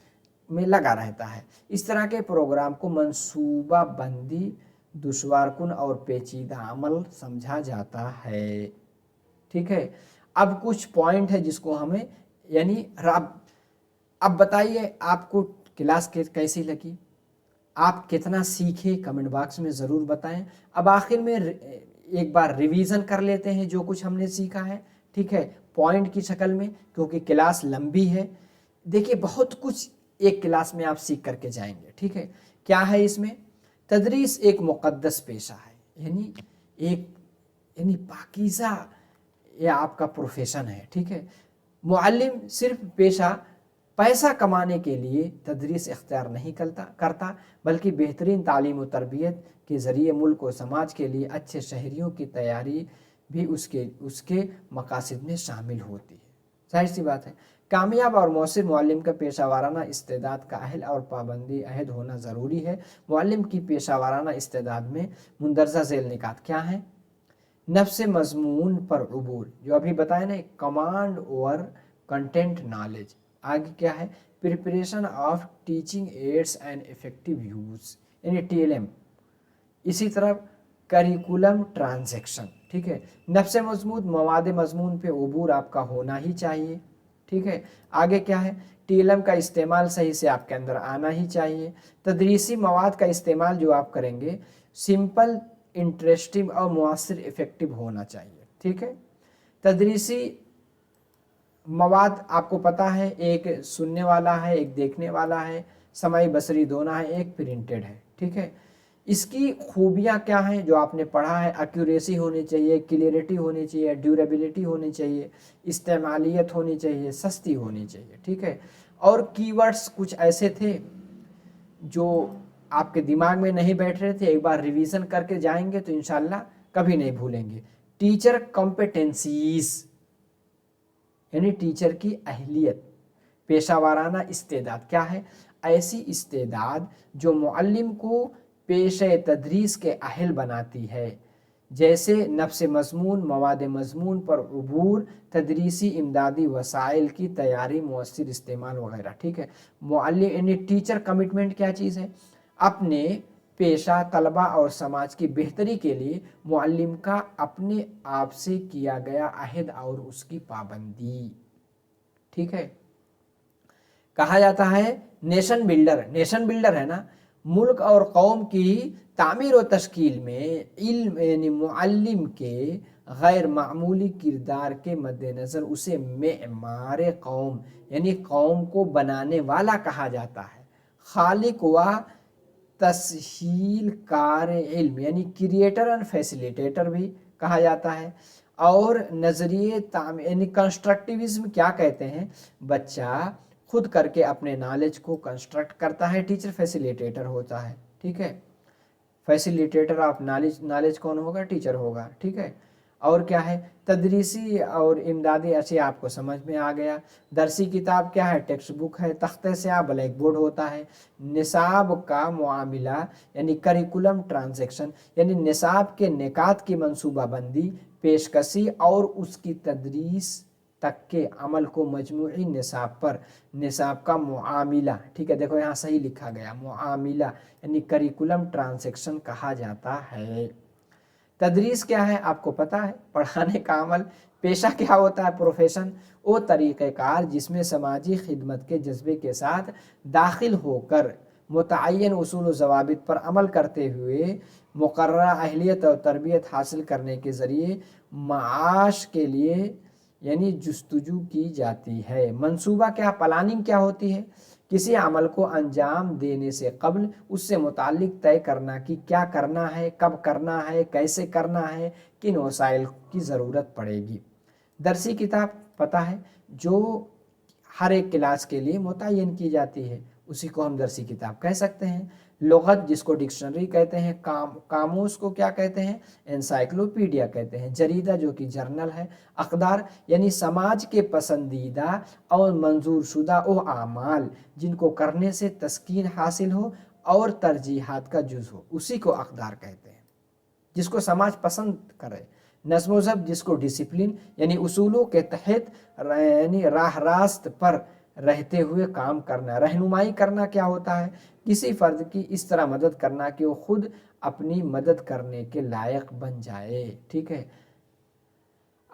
में लगा रहता है। इस तरह के प्रोग्राम को मंसूबा बंदी दुश्वारकुन और पेचीदा अमल समझा जाता है, ठीक है। अब कुछ पॉइंट है जिसको हमें यानी अब बताइए आपको क्लास कैसी लगी, आप कितना सीखे, कमेंट बॉक्स में ज़रूर बताएं। अब आखिर में एक बार रिवीजन कर लेते हैं जो कुछ हमने सीखा है, ठीक है, पॉइंट की शक्ल में, क्योंकि क्लास लंबी है। देखिए बहुत कुछ एक क्लास में आप सीख करके जाएंगे, ठीक है। क्या है इसमें, तदरीस एक मुक़द्दस पेशा है यानी पाकीज़ा ये आपका प्रोफेशन है, ठीक है। मुअल्लिम सिर्फ पेशा पैसा कमाने के लिए तदरीस इख्तियार नहीं करता बल्कि बेहतरीन तालीम व तरबियत के ज़रिए मुल्क और समाज के लिए अच्छे शहरियों की तैयारी भी उसके मकासद में शामिल होती है। जाहिर सी बात है, कामयाब और मौसर मुअल्लिम का पेशा वाराना इस्तेदाद का अहल और पाबंदी अहद होना ज़रूरी है। मुअल्लिम की पेशा वाराना इस्तेदाद में मुंदरजा झेल निकात क्या हैं, नफ्स मज़मून पर उबूर, जो अभी बताया ना, कमांड ओवर कंटेंट नॉलेज। आगे क्या है, preparation of teaching ads and effective use यानी TLM। इसी तरह करिकुलम ट्रांजैक्शन, ठीक है। नफ्स मज़मून मवाद मज़मून पे उबूर आपका होना ही चाहिए, ठीक है। आगे क्या है, TLM का इस्तेमाल सही से आपके अंदर आना ही चाहिए। तदरीसी मवाद का इस्तेमाल जो आप करेंगे सिंपल, इंटरेस्टिंग और मुअस्सिर इफेक्टिव होना चाहिए, ठीक है। तदरीसी मवाद आपको पता है, एक सुनने वाला है, एक देखने वाला है, समाई बसरी दोनों है, एक प्रिंटेड है, ठीक है। इसकी खूबियाँ क्या हैं जो आपने पढ़ा है? एक्यूरेसी होनी चाहिए, क्लियरिटी होनी चाहिए, ड्यूरेबिलिटी होनी चाहिए, इस्तेमालियत होनी चाहिए, सस्ती होनी चाहिए, ठीक है। और कीवर्ड्स कुछ ऐसे थे जो आपके दिमाग में नहीं बैठ रहे थे, एक बार रिवीजन करके जाएंगे तो इंशाल्लाह कभी नहीं भूलेंगे। टीचर कॉम्पिटेंसीज यानी टीचर की अहलियत, पेशा वाराना इस्तेदाद क्या है? ऐसी इस्तेदाद जो मुअल्लिम को पेशे तदरीस के अहल बनाती है, जैसे नफ्स मज़मून, मवाद मज़मून पर उबूर, तदरीसी इमदादी वसाइल की तैयारी, मुअस्सिर इस्तेमाल वगैरह, ठीक है। मुअल्लिम यानी टीचर कमिटमेंट क्या चीज़ है? अपने पेशा, तलबा और समाज की बेहतरी के लिए मुअल्लिम का अपने आप से किया गया अहद और उसकी पाबंदी, ठीक है। कहा जाता है नेशन बिल्डर, नेशन बिल्डर है ना, मुल्क और कौम की तामीर और तश्कील में इल्म यानी मुअल्लिम के गैर मामूली किरदार के मद्देनज़र उसे मेमार कौम यानी कौम को बनाने वाला कहा जाता है। खालिक व तस्हील कार इल्म यानी क्रिएटर एंड फैसिलिटेटर भी कहा जाता है। और नज़रिए यानी कंस्ट्रक्टिविज्म क्या कहते हैं? बच्चा खुद करके अपने नॉलेज को कंस्ट्रक्ट करता है, टीचर फैसिलिटेटर होता है, ठीक है। फैसिलिटेटर ऑफ नॉलेज, नॉलेज कौन होगा? टीचर होगा, ठीक है। और क्या है? तदरीसी और इमदादी अशिया आपको समझ में आ गया। दरसी किताब क्या है? टेक्स्ट बुक है। तख्ते से आप ब्लैक बोर्ड होता है। निसाब का मुआमिला यानी करिकुलम ट्रांजैक्शन यानी निसाब के निकात की मंसूबाबंदी, पेशकशी और उसकी तदरीस तक के अमल को मजमूई निसाब पर, निसाब का मुआमिला, ठीक है, देखो यहाँ सही लिखा गया, मुआमिला यानी करिकुलम ट्रांजैक्शन कहा जाता है। तदरीस क्या है? आपको पता है, पढ़ाने का अमल। पेशा क्या होता है? प्रोफेशन, वो तरीक़ेकार जिसमें समाजी खिदमत के जज्बे के साथ दाखिल होकर मुतअय्यन उसूल व ज़वाबित पर अमल करते हुए मुकर्ररा अहलियत और तरबियत हासिल करने के ज़रिए माश के लिए यानी जुस्तजू की जाती है। मंसूबा क्या? प्लानिंग क्या होती है? किसी अमल को अंजाम देने से कब्ल उससे मुताल्लिक तय करना कि क्या करना है, कब करना है, कैसे करना है, किन वसाइल की ज़रूरत पड़ेगी। दरसी किताब पता है जो हर एक क्लास के लिए मुतय्यन की जाती है, उसी को हम दरसी किताब कह सकते हैं। लुग़त जिसको डिक्शनरी कहते हैं, कामूस को क्या कहते हैं? एनसाइक्लोपीडिया कहते हैं। जरीदा जो कि जर्नल है। अक़दार यानी समाज के पसंदीदा और मंजूर शुदा वो आमाल जिनको करने से तस्कीन हासिल हो और तरजीहात का जुज़ हो, उसी को अक़दार कहते हैं, जिसको समाज पसंद करे। नज़्म ज़ब्त जिसको डिसिप्लिन यानी उसूलों के तहत यानी राह रास्त पर रहते हुए काम करना। रहनुमाई करना क्या होता है? किसी फ़र्द की इस तरह मदद करना कि वो खुद अपनी मदद करने के लायक बन जाए, ठीक है।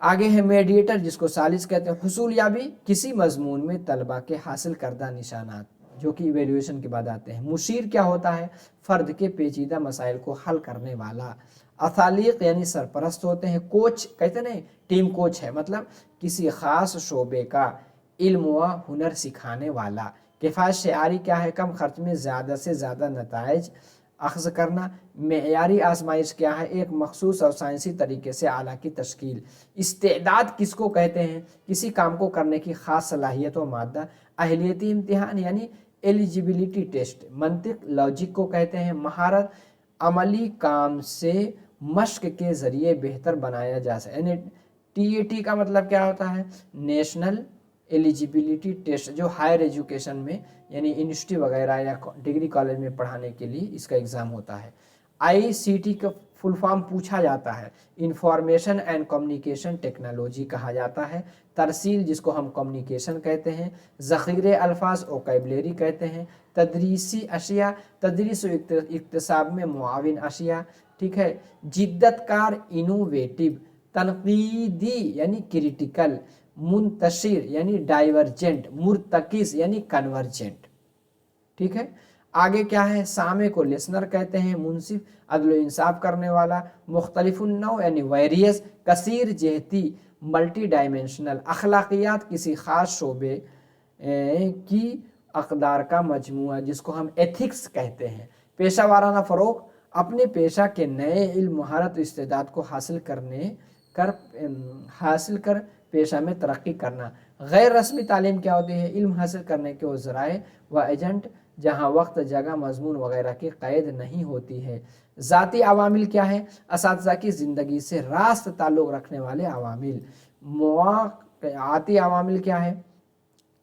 आगे है मेडिएटर जिसको सालिस कहते हैं। हुसूल याबी किसी मजमून में तलबा के हासिल करदा निशानात जो कि इवेल्यूएशन के बाद आते हैं। मुशीर क्या होता है? फ़र्द के पेचीदा मसाइल को हल करने वाला। असालीक यानी सरपरस्त होते हैं। कोच कहते हैं, टीम कोच है, मतलब किसी ख़ास शोबे का इल्म व हुनर सिखाने वाला। किफ़ायत शिआरी क्या है? कम खर्च में ज़्यादा से ज़्यादा नताइज अख्ज़ करना। मेयारी आजमाइश क्या है? एक मखसूस और साइंसी तरीके से आला की तश्कील। इस्तेदाद किसको कहते हैं? किसी काम को करने की ख़ास सलाहियत व मादा। अहलियती इम्तिहान यानी एलिजिबिलिटी टेस्ट। मंतिक लॉजिक को कहते हैं। महारत अमली काम से मश्क के ज़रिए बेहतर बनाया जा सके, यानी TET का मतलब क्या होता है? नेशनल एलिजिबिलिटी टेस्ट, जो हायर एजुकेशन में यानी यूनिवर्सिटी वगैरह या डिग्री कॉलेज में पढ़ाने के लिए इसका एग्ज़ाम होता है। ICT का फुल फॉर्म पूछा जाता है, इंफॉर्मेशन एंड कम्युनिकेशन टेक्नोलॉजी कहा जाता है। तरसील जिसको हम कम्युनिकेशन कहते हैं। ज़ख़ीरे अल्फाज वोकैबुलरी कहते हैं। तदरीसी अशिया, तदरीस इक्तिसाब में मुआविन अशिया, ठीक है। जिद्दतकार इनोवेटिव। तनकीदी यानी क्रिटिकल। मुंतशिर यानी डाइवर्जेंट। मुर्तकिस यानी कन्वर्जेंट, ठीक है। आगे क्या है? सामे को लिसनर कहते हैं। मुंसिफ अदल इंसाफ करने वाला। मुख्तलिफुन नौ यानी वेरियस। कसीर जहती मल्टी डायमेंशनल अखलाकियात किसी ख़ास शोबे की अक़दार का मजमूआ जिसको हम एथिक्स कहते हैं। पेशा वाराना फ़रोग़ अपने पेशा के नए इल्म महारत इस्तेदाद को हासिल कर पेशा में तरक्की करना। गैर रस्मी तालीम क्या होती है? इल्म हासिल करने के वो ज़राए व एजेंट जहाँ वक्त जगह मजमून वगैरह की क़ैद नहीं होती है। ज़ाती अवामिल क्या है? असातिज़ा की ज़िंदगी से रास्त ताल्लुक़ रखने वाले अवामिल। मवाक़िआती अवामिल क्या है?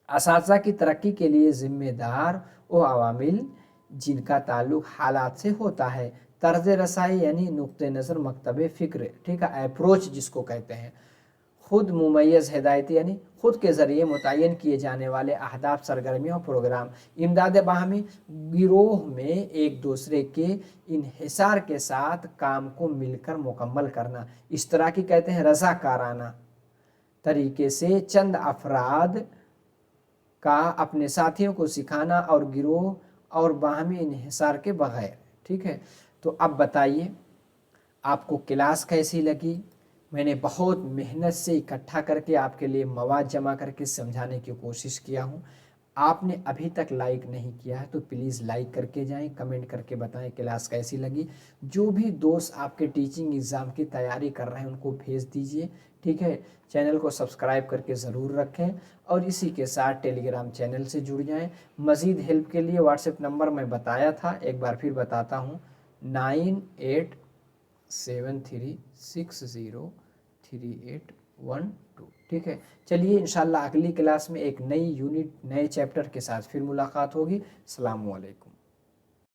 असातिज़ा की तरक्की के लिए ज़िम्मेदार वो अवामिल जिनका ताल्लुक़ हालात से होता है। तर्ज़ रसाई यानी नुक्ते नज़र मकतब फ़िक्र, ठीक है, अप्रोच जिसको कहते हैं। खुद मुमय्यज़ हिदायती यानी खुद के ज़रिए मुतय्यन किए जाने वाले अहदाफ, सरगर्मियों और प्रोग्राम। इमदाद बाहमी गिरोह में एक दूसरे के इन्हिसार के साथ काम को मिलकर मुकम्मल करना। इश्तराकी कहते हैं रज़ाकाराना तरीके से चंद अफराद का अपने साथियों को सिखाना और गिरोह और बाहमी इन्हिसार के बगैर, ठीक है। तो अब बताइए आपको क्लास कैसी लगी? मैंने बहुत मेहनत से इकट्ठा करके आपके लिए मवाद जमा करके समझाने की कोशिश किया हूँ। आपने अभी तक लाइक नहीं किया है तो प्लीज़ लाइक करके जाएं, कमेंट करके बताएं क्लास कैसी लगी। जो भी दोस्त आपके टीचिंग एग्ज़ाम की तैयारी कर रहे हैं उनको भेज दीजिए, ठीक है। चैनल को सब्सक्राइब करके ज़रूर रखें और इसी के साथ टेलीग्राम चैनल से जुड़ जाएं। मज़ीद हेल्प के लिए व्हाट्सएप नंबर मैं बताया था, एक बार फिर बताता हूँ, 9873603812, ठीक है। चलिए इंशाल्लाह अगली क्लास में एक नई यूनिट नए चैप्टर के साथ फिर मुलाकात होगी। अस्सलामु अलैकुम।